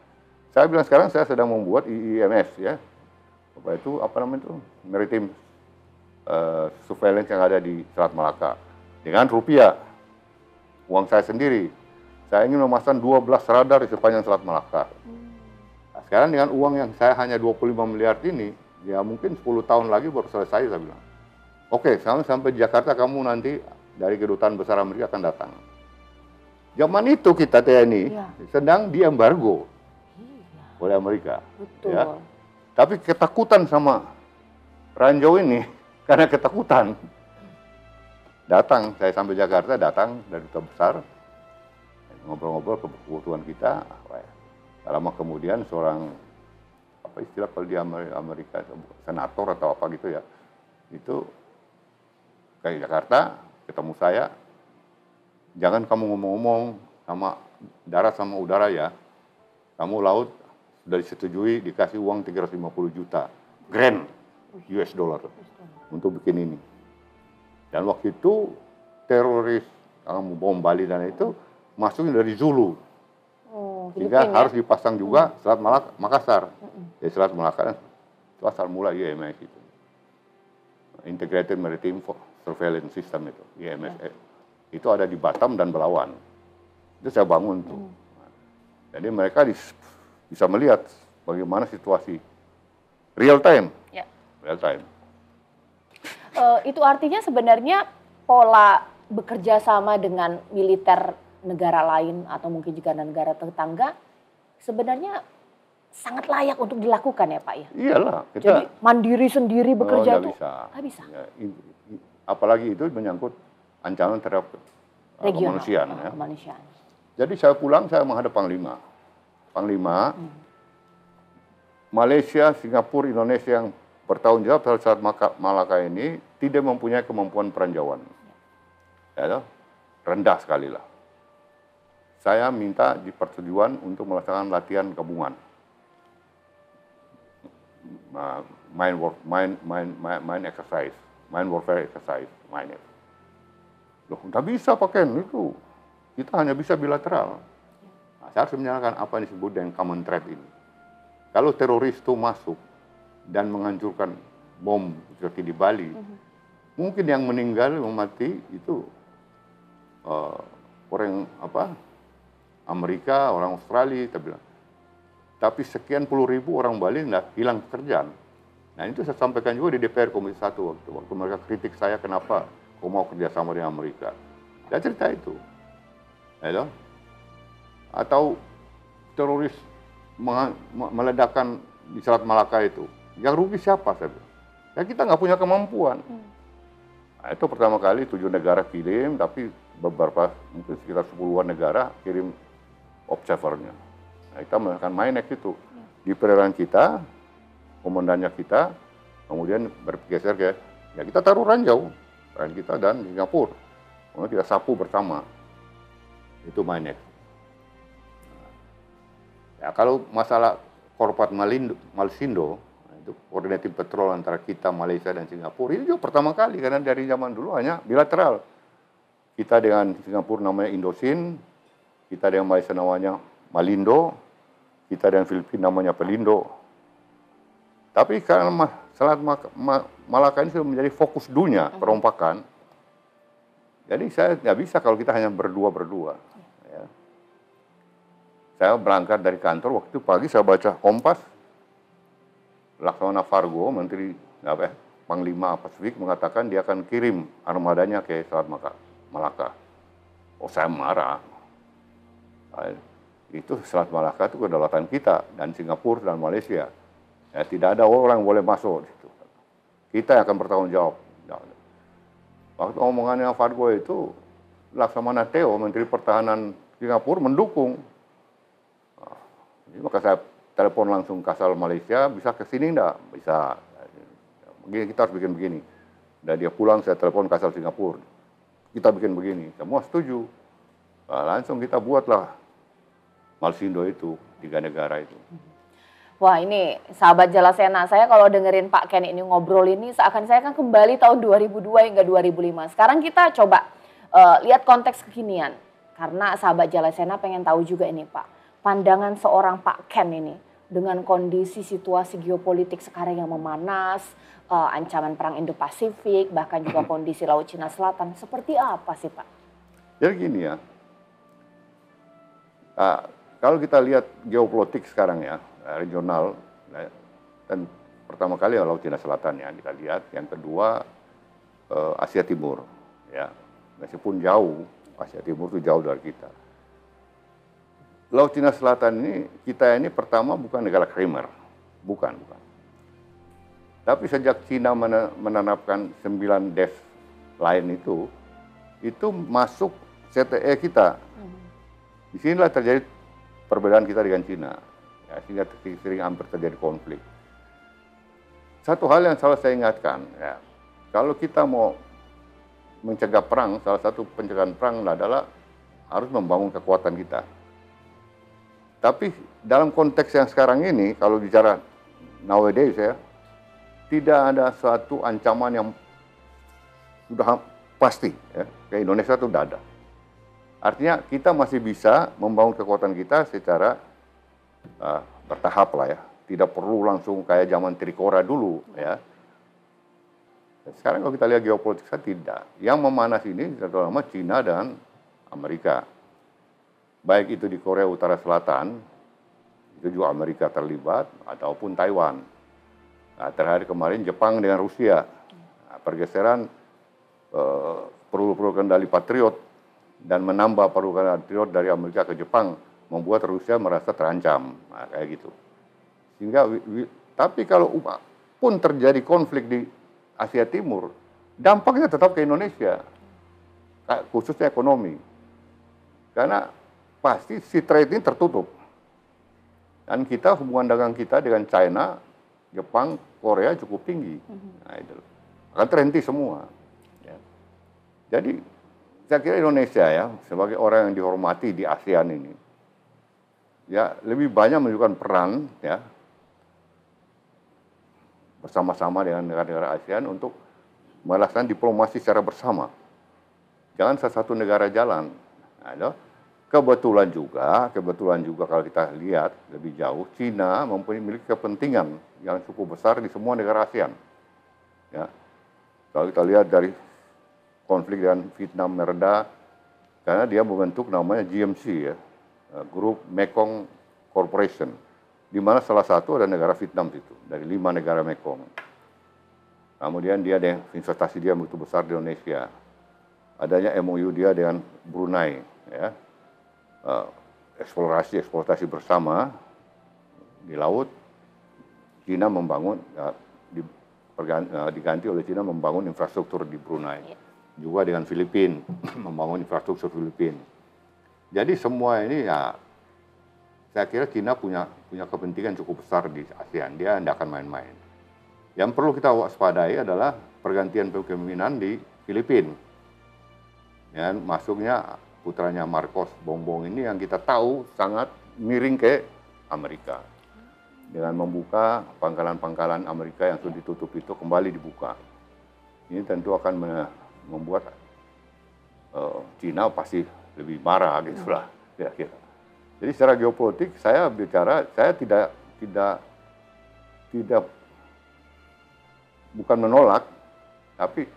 Speaker 2: Saya bilang sekarang saya sedang membuat IMS ya. Apa namanya itu? Maritime Surveillance yang ada di Selat Malaka dengan rupiah. Uang saya sendiri. Saya ingin memasang 12 radar di sepanjang Selat Malaka. Sekarang dengan uang yang saya hanya 25 miliar ini, ya mungkin 10 tahun lagi baru selesai, saya bilang. Oke, sampai di Jakarta kamu nanti dari Kedutaan Besar Amerika akan datang. Zaman itu kita TNI sedang diembargo oleh Amerika.
Speaker 1: Betul.
Speaker 2: Ya. Tapi ketakutan sama ranjau ini, karena ketakutan. Saya sampai Jakarta, datang dari Duta Besar, ngobrol-ngobrol kebutuhan kita. Lama kemudian seorang apa istilah kalau di Amerika senator atau apa gitu ya, itu ke Jakarta ketemu saya, jangan kamu ngomong-ngomong sama darat sama udara ya, kamu laut sudah disetujui dikasih uang 350 juta grand US dollar untuk bikin ini. Dan waktu itu teroris kamu bom Bali dan itu masuknya dari Zulu. Sehingga harus dipasang juga Selat Malaka, Makassar. Jadi Selat Malaka itu asal mula IMS itu. Integrated Maritime Surveillance System itu, IMS. Itu ada di Batam dan Belawan. Itu saya bangun tuh. Jadi mereka bisa melihat bagaimana situasi real time. Ya. Real time.
Speaker 1: Itu artinya sebenarnya pola bekerja sama dengan militer negara lain atau mungkin juga negara tetangga sebenarnya sangat layak untuk dilakukan ya Pak ya?
Speaker 2: Iyalah.
Speaker 1: Jadi mandiri sendiri bekerja itu nggak bisa.
Speaker 2: Ya, apalagi itu menyangkut ancaman terhadap kemanusiaan. Ya.
Speaker 1: Kemanusiaan.
Speaker 2: Jadi saya pulang, saya menghadap Panglima. Malaysia, Singapura, Indonesia yang bertanggung jawab terhadap Selat Malaka ini tidak mempunyai kemampuan peranjauan. Ya, rendah sekali lah. Saya minta di persetujuan untuk melaksanakan latihan gabungan. Mine exercise, mine warfare exercise, Loh, nggak bisa pakai itu. Kita hanya bisa bilateral. Nah, saya harus menyalakan apa yang disebut dengan common threat ini. Kalau teroris itu masuk dan menghancurkan bom seperti di Bali, mungkin yang meninggal, yang mati itu orang Amerika, orang Australia, tapi sekian puluh ribu orang Bali hilang pekerjaan. Nah itu saya sampaikan juga di DPR Komisi 1 waktu mereka kritik saya kenapa kau mau kerjasama dengan Amerika. Saya cerita itu. Ya, atau teroris meledakkan di Selat Malaka itu. Yang rugi siapa? Saya bilang. Ya kita nggak punya kemampuan. Nah, itu pertama kali 7 negara kirim, tapi beberapa mungkin sekitar 10-an negara kirim observernya. Nah, Nah, kita melakukan MINEX itu di perairan kita, komandannya kita, kemudian bergeser ke, ya kita taruh ranjau, perairan kita dan Singapura, kemudian kita sapu bersama, itu MINEX. Ya kalau masalah Korpat Malsindo, itu koordinatif patrol antara kita, Malaysia dan Singapura, ini juga pertama kali karena dari zaman dulu hanya bilateral. Kita dengan Singapura namanya Indosin, kita dengan Malaysia namanya Malindo, kita dengan Filipina namanya Pelindo. Tapi karena Selat Malaka ini sudah menjadi fokus dunia perompakan, jadi saya nggak bisa kalau kita hanya berdua. Ya. Saya berangkat dari kantor, waktu pagi saya baca Kompas, Laksamana Fargo, Menteri Panglima Pasifik mengatakan dia akan kirim armadanya ke Selat Malaka. Oh, saya marah. Itu Selat Malaka itu kedaulatan kita dan Singapura dan Malaysia. Ya, tidak ada orang boleh masuk di situ. Kita yang akan bertanggung jawab. Waktu omongannya Fargo itu, Laksamana Teo, Menteri Pertahanan Singapura mendukung. Maka saya telepon langsung Kasal Malaysia, bisa ke sini enggak? Bisa. Begini, kita harus bikin begini. Dan dia pulang, saya telepon Kasal Singapura. Kita bikin begini. Semua setuju. Nah, langsung kita buatlah Malsindo itu, 3 negara itu.
Speaker 1: Wah, ini sahabat Jalasena, saya kalau dengerin Pak Ken ini ngobrol ini seakan saya kan kembali tahun 2002 hingga 2005. Sekarang kita coba lihat konteks kekinian. Karena sahabat Jalasena pengen tahu juga ini Pak, pandangan seorang Pak Ken ini dengan kondisi situasi geopolitik sekarang yang memanas, ancaman perang Indo-Pasifik, bahkan juga kondisi Laut Cina Selatan, seperti apa sih Pak?
Speaker 2: Jadi gini ya, kalau kita lihat geopolitik sekarang ya, regional, dan pertama kali Laut Cina Selatan ya kita lihat, yang kedua Asia Timur, ya meskipun jauh, Asia Timur itu jauh dari kita. Laut Cina Selatan ini, kita ini pertama bukan negara krimer, bukan. Tapi sejak Cina menanamkan 9 des lain itu masuk CTE kita. Disinilah terjadi perbedaan kita dengan Cina. Ya, sehingga sering hampir terjadi konflik. Satu hal yang selalu saya ingatkan, ya, kalau kita mau mencegah perang, salah satu pencegahan perang adalah harus membangun kekuatan kita. Tapi dalam konteks yang sekarang ini, kalau bicara nowadays ya, tidak ada suatu ancaman yang sudah pasti ya, ke Indonesia itu tidak ada. Artinya kita masih bisa membangun kekuatan kita secara bertahap lah ya, tidak perlu langsung kayak zaman Trikora dulu ya. Sekarang kalau kita lihat geopolitik tidak, yang memanas ini terutama Cina dan Amerika, baik itu di Korea Utara Selatan, itu juga Amerika terlibat, ataupun Taiwan. Nah, terakhir kemarin Jepang dengan Rusia, pergeseran peluru kendali Patriot dan menambah peluru kendali Patriot dari Amerika ke Jepang, membuat Rusia merasa terancam, nah, kayak gitu. Sehingga, tapi kalau pun terjadi konflik di Asia Timur, dampaknya tetap ke Indonesia, khususnya ekonomi. Karena pasti si trade ini tertutup. Dan kita, hubungan dagang kita dengan China, Jepang, Korea cukup tinggi. Nah, itu akan terhenti semua. Ya. Jadi, saya kira Indonesia ya, sebagai orang yang dihormati di ASEAN ini, ya lebih banyak menunjukkan peran ya bersama-sama dengan negara-negara ASEAN untuk melaksanakan diplomasi secara bersama. Jangan salah satu negara jalan. Nah, kebetulan juga kalau kita lihat lebih jauh, Cina memiliki kepentingan yang cukup besar di semua negara ASEAN. Ya. Kalau kita lihat dari konflik dengan Vietnam mereda, karena dia membentuk namanya GMC ya, Grup Mekong Corporation, di mana salah satu ada negara Vietnam itu, dari 5 negara Mekong. Kemudian dia ada investasi dia begitu besar di Indonesia. Adanya MOU dia dengan Brunei, ya, eksploitasi bersama di laut. Cina membangun, diganti oleh Cina membangun infrastruktur di Brunei. Juga dengan Filipina, membangun infrastruktur Filipina. Jadi semua ini ya, saya kira Cina punya kepentingan cukup besar di ASEAN. Dia tidak akan main-main. Yang perlu kita waspadai adalah pergantian kepemimpinan di Filipina. Ya, masuknya putranya Marcos Bongbong ini yang kita tahu sangat miring ke Amerika. Dengan membuka pangkalan-pangkalan Amerika yang sudah ditutup itu kembali dibuka. Ini tentu akan membuat Cina pasti lebih marah gitu lah kira-kira. Jadi secara geopolitik saya tidak bukan menolak, tapi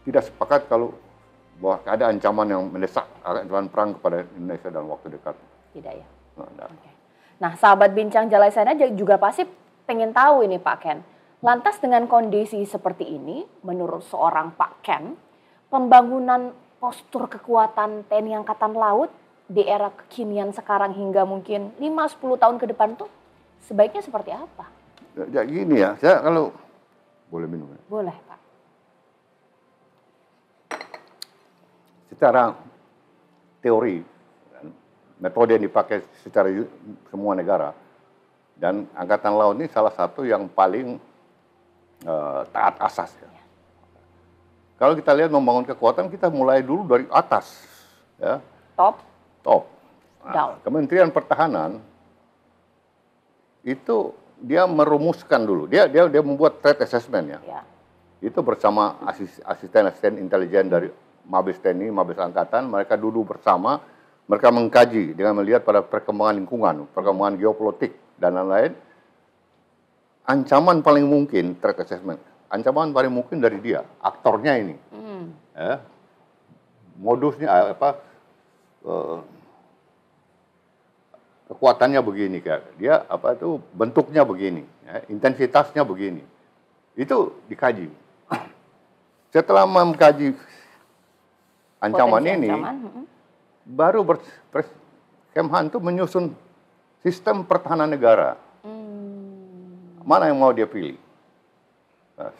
Speaker 2: tidak sepakat kalau bahwa ada ancaman yang mendesak ancaman perang kepada Indonesia dalam waktu dekat.
Speaker 1: Tidak ya.
Speaker 2: Nah,
Speaker 1: Oke. Nah, sahabat Bincang Jalasena juga pasti pengen tahu ini Pak Ken. Lantas dengan kondisi seperti ini, menurut seorang Pak Ken, pembangunan postur kekuatan TNI Angkatan Laut di era kekinian sekarang hingga mungkin 5-10 tahun ke depan tuh sebaiknya seperti apa?
Speaker 2: ya gini ya, saya kalau boleh minum ya?
Speaker 1: Boleh Pak.
Speaker 2: Secara teori, metode yang dipakai secara semua negara, dan Angkatan Laut ini salah satu yang paling taat asas ya. Kalau kita lihat membangun kekuatan, kita mulai dulu dari atas, ya. Top.
Speaker 1: Down.
Speaker 2: Kementerian Pertahanan itu dia merumuskan dulu, dia membuat threat assessment ya. Itu bersama asisten intelijen dari Mabes TNI, Mabes Angkatan, mereka duduk bersama, mereka mengkaji dengan melihat pada perkembangan lingkungan, perkembangan geopolitik dan lain-lain. Ancaman paling mungkin threat assessment, ancaman paling mungkin dari dia, aktornya ini, ya, modusnya kekuatannya begini, dia bentuknya begini, ya, intensitasnya begini, itu dikaji. Setelah mengkaji ancaman ini, baru Kemhan itu menyusun sistem pertahanan negara. Mana yang mau dia pilih?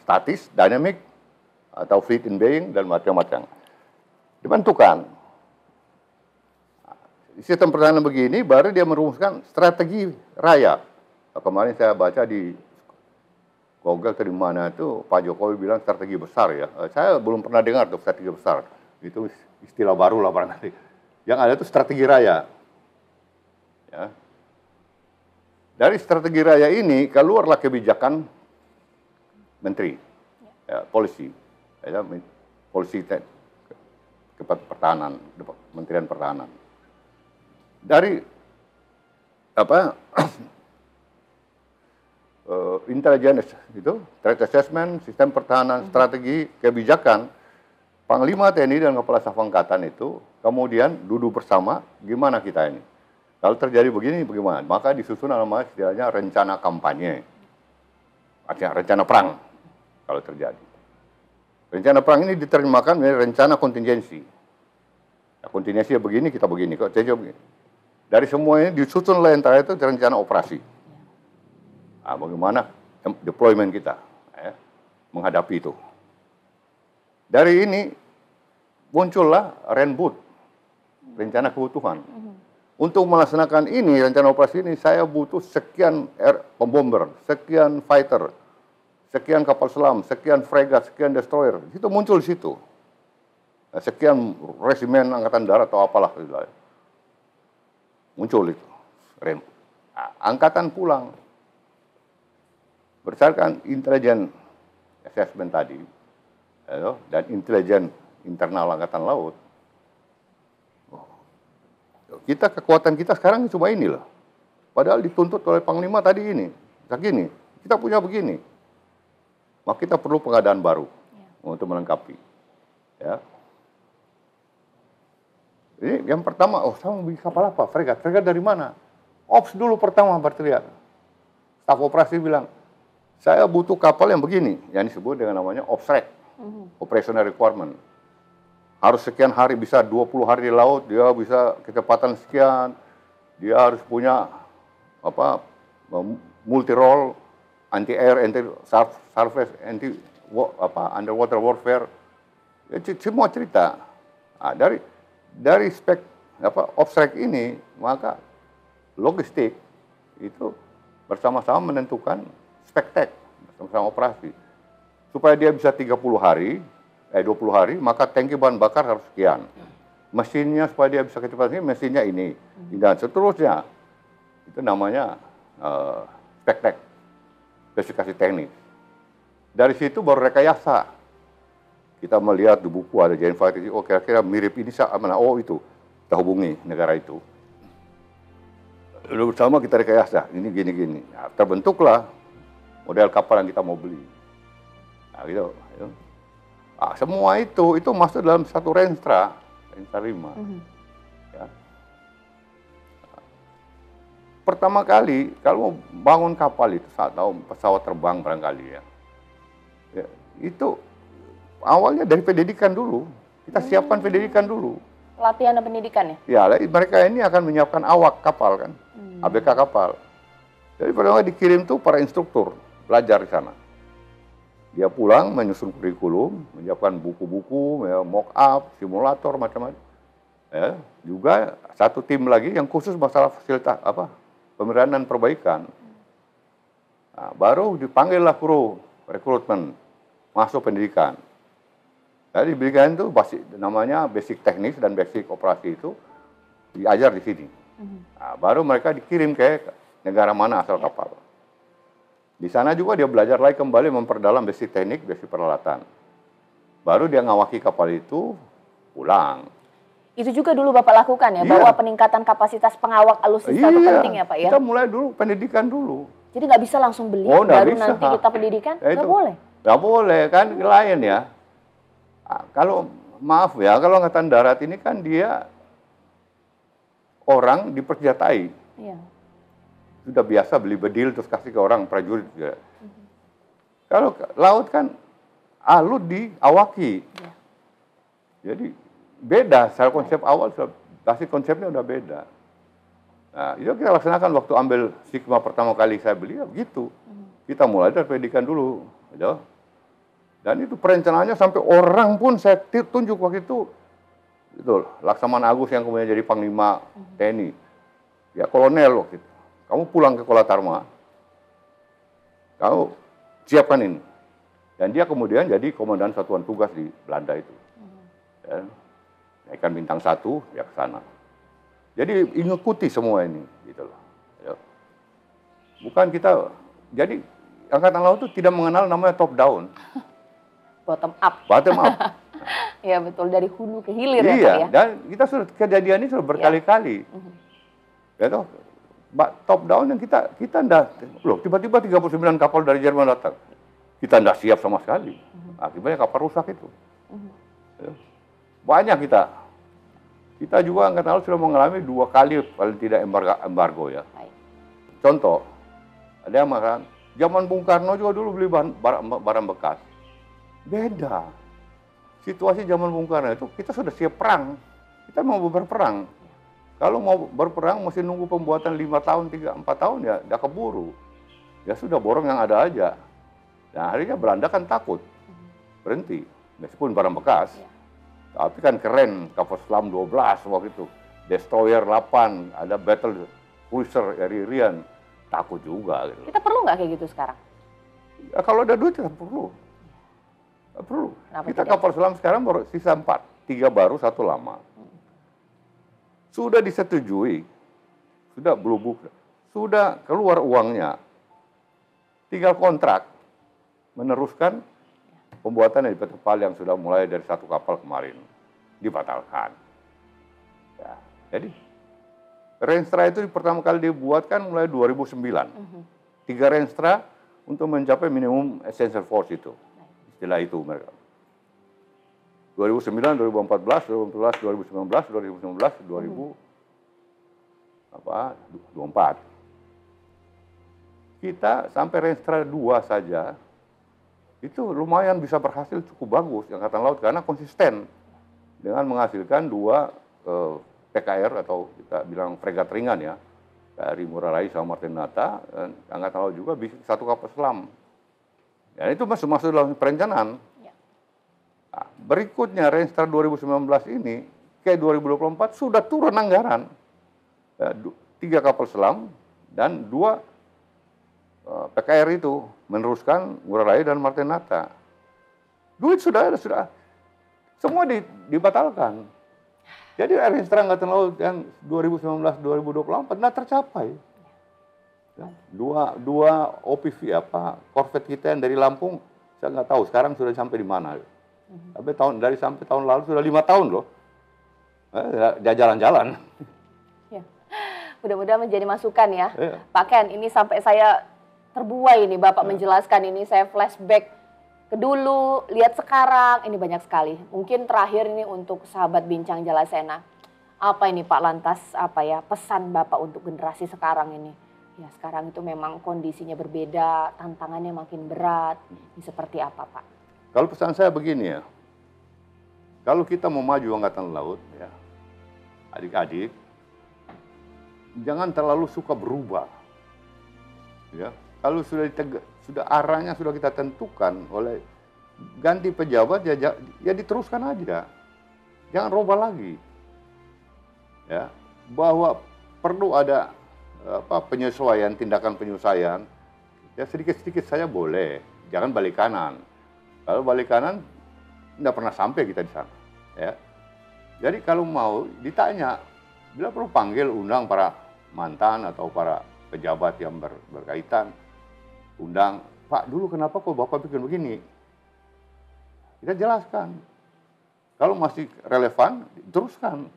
Speaker 2: Statis, dynamic, atau fleet invading, dan macam-macam. Dibentukkan. Sistem pertahanan begini, baru dia merumuskan strategi raya. Kemarin saya baca di Google dari mana itu, Pak Jokowi bilang strategi besar ya. Saya belum pernah dengar tuh strategi besar. Itu istilah baru lah barangkali. Yang ada itu strategi raya. Ya. Dari strategi raya ini keluarlah kebijakan menteri, ya, polisi, ya, polisi pertahanan, Kementerian Pertahanan. Dari intelijen itu, threat assessment, sistem pertahanan, strategi, kebijakan, Panglima TNI dan Kepala Staf Angkatan itu kemudian duduk bersama, gimana kita ini? Kalau terjadi begini, bagaimana? Maka disusun namanya istilahnya rencana kampanye. Artinya rencana perang kalau terjadi. Rencana perang ini diterjemahkan menjadi rencana kontingensi. Nah, kontingensi begini, kita begini. Kok begini. Dari semua ini disusun oleh antara itu rencana operasi. Nah, bagaimana deployment kita ya, menghadapi itu. Dari ini muncullah Renbud, rencana kebutuhan. Untuk melaksanakan ini, rencana operasi ini, saya butuh sekian pembomber, sekian fighter, sekian kapal selam, sekian fregat, sekian destroyer. Itu muncul di situ. Sekian resimen angkatan darat atau apalah. Muncul itu. Angkatan pulang. Berdasarkan intelijen assessment tadi, dan intelijen internal Angkatan Laut, kekuatan kita sekarang cuma ini loh. Padahal dituntut oleh Panglima tadi ini, segini, kita punya begini. Maka kita perlu pengadaan baru untuk melengkapi. Ya. Ini yang pertama, saya mau bikin kapal apa? Fregat. Fregat dari mana? Ops dulu pertama berteriak. Staf operasi bilang, saya butuh kapal yang begini, yang disebut dengan namanya OPSREC, Operational Requirement. Harus sekian hari, bisa 20 hari di laut, dia bisa kecepatan sekian, dia harus punya multi role, anti air, anti surface, anti underwater warfare, semua cerita. Nah, dari spek OPSREC ini, maka logistik itu bersama-sama menentukan spektek, bersama-sama operasi. Supaya dia bisa 20 hari, maka tangki bahan bakar harus sekian. Mesinnya supaya dia bisa kecepatan ini, mesinnya ini. Dan seterusnya. Itu namanya spektek, spesifikasi teknis. Dari situ baru rekayasa. Kita melihat di buku ada Gen 5, oh kira-kira mirip ini sama, oh itu. Kita hubungi negara itu. Lalu bersama kita rekayasa, ini gini-gini. Nah, terbentuklah model kapal yang kita mau beli. Nah, gitu. Nah, semua itu masuk dalam satu Renstra 5. Ya. Pertama kali, kalau mau bangun kapal itu, atau pesawat terbang barangkali ya, itu awalnya dari pendidikan dulu. Kita siapkan pendidikan dulu.
Speaker 1: Pelatihan dan pendidikan ya?
Speaker 2: Ya, mereka ini akan menyiapkan awak kapal kan, ABK kapal. Jadi pertama dikirim tuh para instruktur, belajar di sana. Dia pulang menyusun kurikulum, menyiapkan buku-buku, ya, mock up, simulator macam-macam. Ya, juga satu tim lagi yang khusus masalah fasilitas pemeliharaan dan perbaikan. Nah, baru dipanggillah kru rekrutmen masuk pendidikan. Jadi pendidikan itu namanya basic teknis dan basic operasi itu diajar di sini. Nah, baru mereka dikirim ke negara mana asal kapal. Di sana juga dia belajar lagi kembali memperdalam basic teknik, basic peralatan. Baru dia ngawaki kapal itu pulang.
Speaker 1: Itu juga dulu Bapak lakukan ya, bahwa peningkatan kapasitas pengawak alutsista itu penting ya Pak ya?
Speaker 2: Kita mulai dulu pendidikan dulu.
Speaker 1: Jadi nggak bisa langsung beli, baru bisa. Nanti kita pendidikan? Nggak boleh?
Speaker 2: Nggak boleh, kan lain ya. Kalau maaf ya, kalau Angkatan Darat ini kan dia orang dipersenjatai. Iya. Sudah biasa beli bedil terus kasih ke orang prajurit. Ya. Kalau laut kan alut diawaki. Ya. Jadi beda, secara konsep awal, pasti konsepnya udah beda. Nah, itu kita laksanakan waktu ambil Sigma pertama kali saya beli, ya begitu. Kita mulai dari pendidikan dulu. Ya. Dan itu perencanaannya sampai orang pun saya tunjuk waktu itu Laksamana Agus yang kemudian jadi Panglima TNI. Ya kolonel waktu itu. Kamu pulang ke Kolatarma, kamu siapkan ini. Dan dia kemudian jadi komandan satuan tugas di Belanda itu. Ya. Naikkan bintang 1, ya ke sana. Jadi mengikuti semua ini. Gitu loh. Ya. Bukan kita, jadi Angkatan Laut itu tidak mengenal namanya top down.
Speaker 1: Bottom up.
Speaker 2: Bottom up.
Speaker 1: Ya betul, dari hulu ke hilir
Speaker 2: ya Pak ya. Dan kita sudah kejadian ini sudah berkali-kali. Ya toh, top down yang kita enggak, loh tiba-tiba 39 kapal dari Jerman datang. Kita enggak siap sama sekali. Akibatnya kapal rusak itu. Ya. Banyak kita juga Angkatan Laut sudah mengalami 2 kali paling tidak embargo ya. Contoh, ada yang mengatakan, zaman Bung Karno juga dulu beli barang bekas. Beda. Situasi zaman Bung Karno itu kita sudah siap perang. Kita mau berperang. Kalau mau berperang mesti nunggu pembuatan 5 tahun, 4 tahun ya udah keburu. Ya sudah borong yang ada aja. Nah akhirnya Belanda kan takut. Berhenti. Meskipun barang bekas. Tapi kan keren. Kapal selam 12 waktu itu. Destroyer 8. Ada battle cruiser Irian. Takut juga. Gitu.
Speaker 1: Kita perlu nggak kayak gitu sekarang?
Speaker 2: Ya, kalau ada duit kita perlu. Nggak perlu. Kita kapal selam sekarang baru sisa 4. 3 baru, 1 lama. Sudah disetujui, sudah blue-book, sudah keluar uangnya. Tinggal kontrak meneruskan pembuatan dari PT PAL yang sudah mulai dari 1 kapal kemarin. Dibatalkan. Ya, jadi Renstra itu pertama kali dibuatkan mulai 2009. 3 Renstra untuk mencapai minimum essential force itu. Istilah itu mereka. 2009, 2014, 2019, 2024. Kita sampai Renstra 2 saja, itu lumayan bisa berhasil cukup bagus Angkatan Laut karena konsisten dengan menghasilkan 2 PKR atau kita bilang fregat ringan ya, dari Ngurah Rai sama Martinata, dan Angkatan Laut juga bisa 1 kapal selam. Dan itu masuk dalam perencanaan. Nah, berikutnya Renstra 2019 ini ke 2024 sudah turun anggaran. 3 kapal selam dan 2 PKR itu meneruskan Ngurah Rai dan Martinata. Duit sudah ada, sudah semua dibatalkan. Jadi Rencana Angkatan Laut yang 2019-2024 tidak tercapai. Ya, dua OPV korvet kita yang dari Lampung, saya nggak tahu sekarang sudah sampai di mana. Tapi sampai tahun lalu sudah 5 tahun loh. Dia jalan-jalan.
Speaker 1: Ya. Mudah-mudahan menjadi masukan ya.
Speaker 2: Ya.
Speaker 1: Pak Ken, ini sampai saya terbuai ini Bapak menjelaskan ini, saya flashback ke dulu, lihat sekarang, ini banyak sekali. Mungkin terakhir ini untuk sahabat Bincang Jalasena. Apa ini Pak lantas pesan Bapak untuk generasi sekarang ini? Ya sekarang itu memang kondisinya berbeda, tantangannya makin berat. Ini seperti apa Pak?
Speaker 2: Kalau pesan saya begini ya, kalau kita mau maju Angkatan Laut ya, adik-adik, jangan terlalu suka berubah. Ya, kalau sudah arahnya sudah kita tentukan oleh ganti pejabat ya diteruskan aja, jangan rubah lagi. Ya, bahwa perlu ada penyesuaian, tindakan penyesuaian. Ya sedikit-sedikit saya boleh, jangan balik kanan. Kalau balik kanan tidak pernah sampai kita di sana. Ya, jadi kalau mau ditanya, bila perlu panggil undang para mantan atau para pejabat yang berkaitan. Undang, Pak dulu kenapa kok Bapak bikin begini? Kita jelaskan. Kalau masih relevan, teruskan.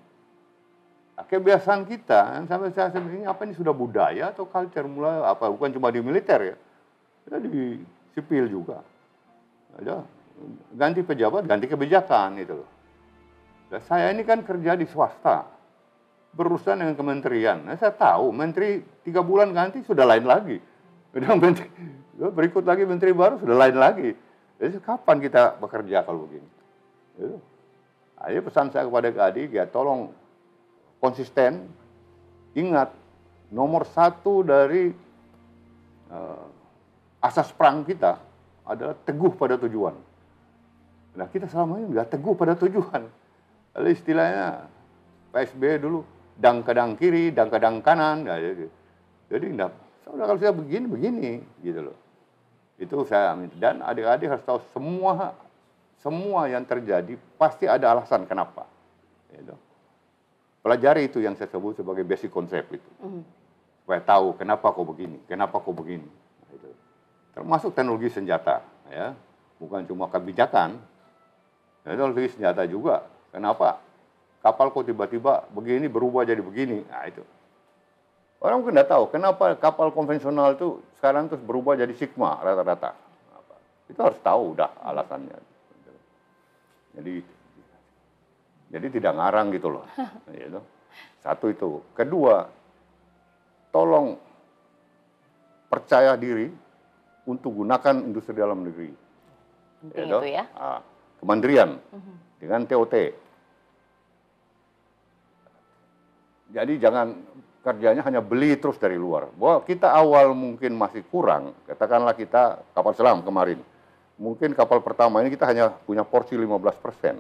Speaker 2: Nah, kebiasaan kita, yang sampai saya ini apa ini sudah budaya atau culture mulai bukan cuma di militer ya, kita di sipil juga. Ada ganti pejabat, ganti kebijakan itu loh. Dan saya ini kan kerja di swasta, berurusan dengan kementerian. Nah, saya tahu menteri 3 bulan ganti sudah lain lagi. Menteri, berikut lagi menteri baru sudah lain lagi. Jadi kapan kita bekerja kalau begini? Jadi pesan saya kepada adik ya tolong konsisten. Ingat nomor 1 dari asas perang kita adalah teguh pada tujuan. Nah kita selama ini nggak teguh pada tujuan. Lalu istilahnya PSB dulu dang-kadang kiri, dang-kadang kanan. Nah, jadi enggak. Kalau saya begini gitu loh. Itu saya minta. Dan adik-adik harus tahu semua yang terjadi pasti ada alasan kenapa. Gitu. Pelajari itu yang saya sebut sebagai basic konsep itu. Supaya tahu kenapa kok begini, kenapa kok begini. Nah, itu. Termasuk teknologi senjata, ya. Bukan cuma kebijakan. Teknologi senjata juga. Kenapa kapal kok tiba-tiba begini berubah jadi begini. Nah, itu. Orang mungkin tidak tahu kenapa kapal konvensional itu sekarang terus berubah jadi Sigma rata-rata. Itu harus tahu udah alasannya. Jadi tidak ngarang gitu loh. Satu itu. Kedua, tolong percaya diri untuk gunakan industri dalam negeri.
Speaker 1: Itu ya.
Speaker 2: Kementerian dengan TOT. Jadi jangan kerjanya hanya beli terus dari luar. Bahwa kita awal mungkin masih kurang, katakanlah kita kapal selam kemarin. Mungkin kapal pertama ini kita hanya punya porsi 15%.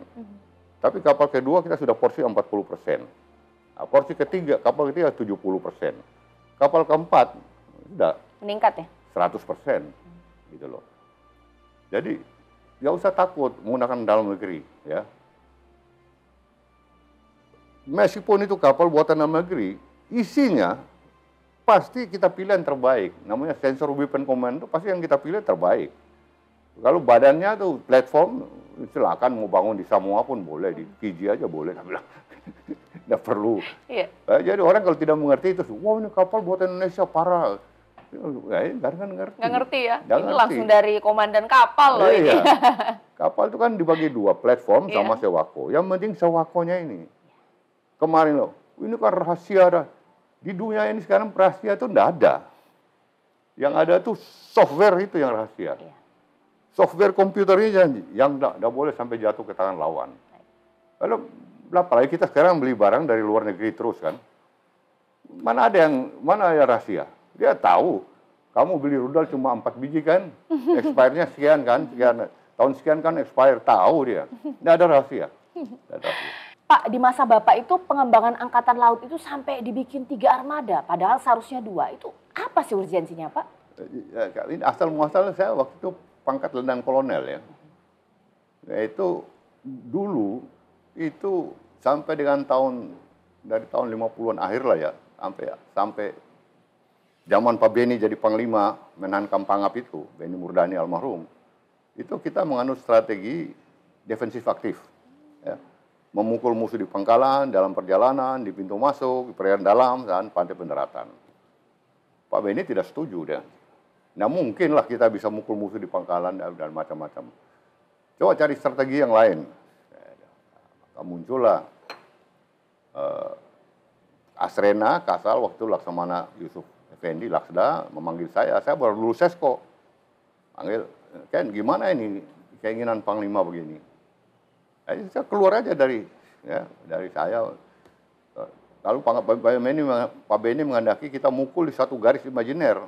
Speaker 2: Tapi kapal kedua kita sudah porsi 40%. Nah, porsi ketiga, kapal ketiga 70%. Kapal keempat sudah
Speaker 1: meningkat ya?
Speaker 2: 100%. Gitu loh. Jadi nggak usah takut menggunakan dalam negeri, ya. Meskipun itu kapal buatan dalam negeri, isinya pasti kita pilih yang terbaik. Namanya sensor weapon command itu pasti yang kita pilih terbaik. Kalau badannya tuh platform, silakan mau bangun di Samoa pun boleh, di Fiji aja boleh. Nggak perlu. Iya. Jadi orang kalau tidak mengerti itu, wah ini kapal buatan Indonesia parah.
Speaker 1: Nggak ngerti ya. Ini langsung dari komandan kapal loh ini.
Speaker 2: Kapal itu kan dibagi 2, platform sama sewako. Yang penting sewakonya ini. Kemarin loh, ini kan rahasia dah. Di dunia ini sekarang rahasia itu enggak ada. Yang ada tuh software itu yang rahasia. Software komputernya yang enggak boleh sampai jatuh ke tangan lawan. Lalu apalagi kita sekarang beli barang dari luar negeri terus kan. Mana ya rahasia? Dia tahu, kamu beli rudal cuma 4 biji kan, expire-nya sekian kan, tahun sekian kan expire, tahu dia. Enggak ada rahasia.
Speaker 1: Pak, di masa Bapak itu pengembangan angkatan laut itu sampai dibikin 3 armada, padahal seharusnya 2. Itu apa sih urgensinya, Pak?
Speaker 2: Ini asal muasalnya saya waktu itu pangkat letnan kolonel ya. Yaitu dulu itu sampai dengan dari tahun 50-an akhir lah ya, sampai zaman Pak Beni jadi Panglima Menhankam Pangap itu, Beni Murdani almarhum, itu kita menganut strategi defensif aktif. Ya. Memukul musuh di pangkalan, dalam perjalanan, di pintu masuk, di perairan dalam, dan pantai pendaratan. Pak Beni tidak setuju dia. Nah mungkinlah kita bisa mukul musuh di pangkalan dan macam-macam. Coba cari strategi yang lain. Maka muncullah Asrena, Kasal, waktu Laksamana Yusuf Effendi, Laksda, memanggil saya baru lulus Sesko. Panggil, Ken gimana ini keinginan Panglima begini? Saya keluar aja dari saya. Lalu Pak Beni menghendaki kita mukul di satu garis imajiner.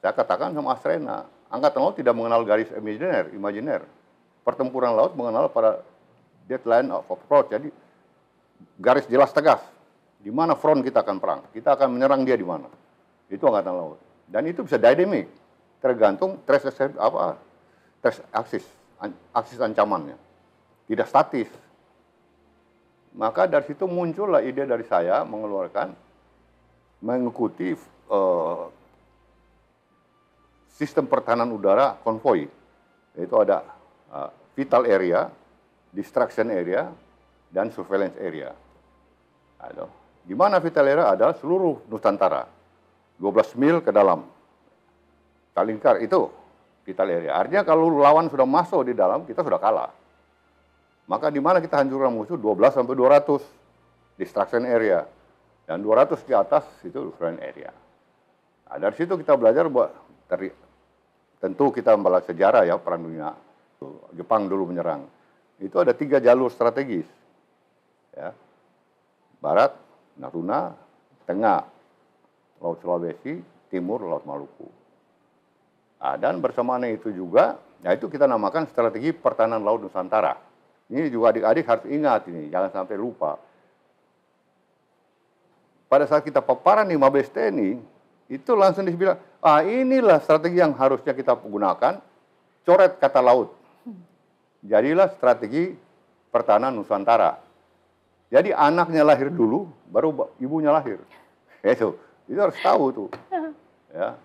Speaker 2: Saya katakan sama Asrena, Angkatan Laut tidak mengenal garis imajiner. Pertempuran laut mengenal pada deadline of approach. Jadi garis jelas tegas. Di mana front kita akan perang. Kita akan menyerang dia di mana. Itu Angkatan Laut. Dan itu bisa dynamic. Tergantung aksis ancamannya. Tidak statis. Maka dari situ muncullah ide dari saya mengikuti sistem pertahanan udara konvoi. Yaitu ada vital area, distraction area, dan surveillance area. Di mana vital area adalah seluruh Nusantara. 12 mil ke dalam. Talingkar itu vital area. Artinya kalau lawan sudah masuk di dalam, kita sudah kalah. Maka di mana kita hancurkan musuh 12 sampai 200 distraction area dan 200 ke atas itu surveillance area. Nah, dari situ kita belajar bahwa tentu kita membalas sejarah ya perang dunia. Jepang dulu menyerang. Itu ada 3 jalur strategis. Ya. Barat, Natuna, Tengah, Laut Sulawesi, Timur, Laut Maluku. Nah, dan bersamaan itu juga, ya itu kita namakan strategi pertahanan laut Nusantara. Ini juga adik-adik harus ingat ini, jangan sampai lupa. Pada saat kita paparan di Mabes TNI, itu langsung dibilang, inilah strategi yang harusnya kita gunakan, coret kata laut. Jadilah strategi pertahanan Nusantara. Jadi anaknya lahir dulu, baru ibunya lahir. Itu harus tahu tuh. Ya.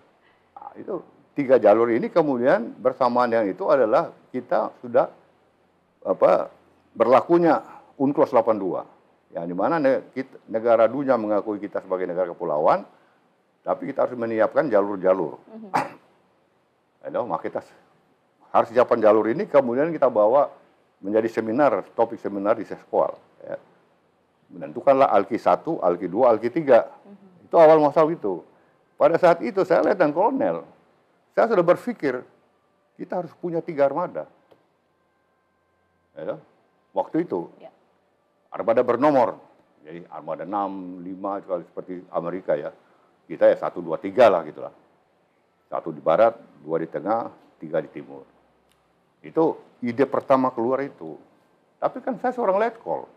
Speaker 2: Nah, itu 3 jalur ini kemudian bersamaan yang itu adalah kita sudah berlakunya UNCLOS 82. Ya, di mana negara dunia mengakui kita sebagai negara kepulauan, tapi kita harus menyiapkan jalur-jalur. Maka kita harus siapkan jalur ini, kemudian kita bawa menjadi seminar, topik seminar di Seskoal. Ya. Menentukanlah Alki 1, Alki 2, Alki 3. Itu awal masal itu. Pada saat itu saya letnan kolonel, saya sudah berpikir, kita harus punya 3 armada. Ya. Waktu itu, armada bernomor. Jadi armada 6, 5, seperti Amerika ya. Kita ya 1, 2, 3 lah gitu lah. 1 di barat, 2 di tengah, 3 di timur. Itu ide pertama keluar itu. Tapi kan saya seorang letkol.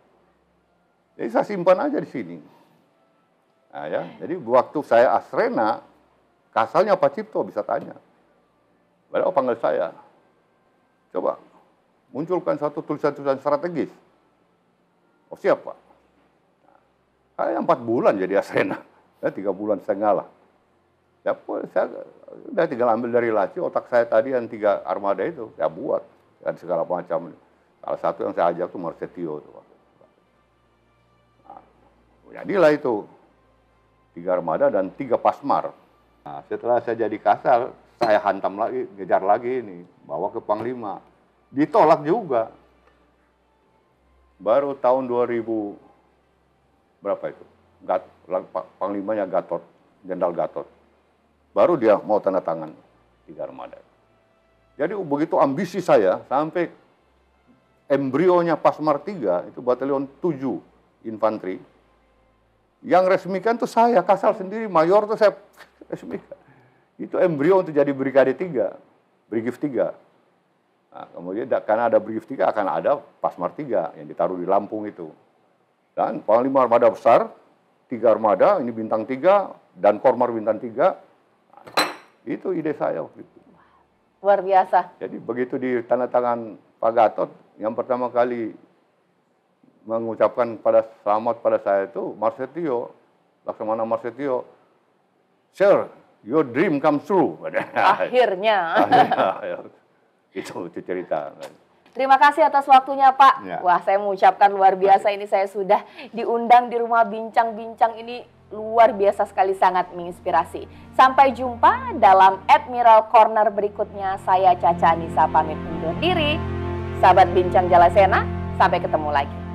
Speaker 2: Jadi saya simpan aja di sini. Nah, ya. Jadi waktu saya Asrena, Kasalnya Pak Cipto bisa tanya. Beliau panggil saya. Coba munculkan satu tulisan-tulisan strategis. Oh siap Pak. Saya 4 bulan jadi Asrena. 3 bulan setengah lah. Ya, saya udah tinggal ambil dari laci, otak saya tadi yang 3 armada itu, saya buat. Dan segala macam. Salah satu yang saya ajak itu Marsetio. Nah, jadilah itu 3 armada dan 3 pasmar. Nah, setelah saya jadi Kasal, saya hantam lagi, ngejar lagi ini, bawa ke Panglima. Ditolak juga. Baru tahun 2000, berapa itu? Panglimanya Gatot, Jenderal Gatot. Baru dia mau tanda tangan 3 armada. Jadi begitu ambisi saya, sampai embrionya Pasmar 3, itu batalion 7 infanteri. Yang resmikan tuh saya, Kasal sendiri, mayor tuh saya resmikan. Itu embrio untuk jadi Brigade 3, Brigif 3. Nah, kemudian karena ada Brigif 3 akan ada Pasmar 3 yang ditaruh di Lampung itu. Dan Panglima Armada besar, 3 armada, ini bintang 3, dan Kormar bintang 3. Itu ide saya waktu itu.
Speaker 1: Luar biasa.
Speaker 2: Jadi begitu ditandatangan Pak Gatot, yang pertama kali mengucapkan selamat pada saya itu Marsetio, Laksamana Marsetio, "Sir, your dream come true."
Speaker 1: Akhirnya.
Speaker 2: Itu cerita.
Speaker 1: Terima kasih atas waktunya, Pak.
Speaker 2: Ya.
Speaker 1: Wah, saya mengucapkan luar biasa ini, saya sudah diundang di rumah bincang-bincang ini, luar biasa sekali, sangat menginspirasi. Sampai jumpa dalam Admiral Corner berikutnya. Saya Caca Anissa pamit undur diri. Sahabat Bincang Jalasena, sampai ketemu lagi.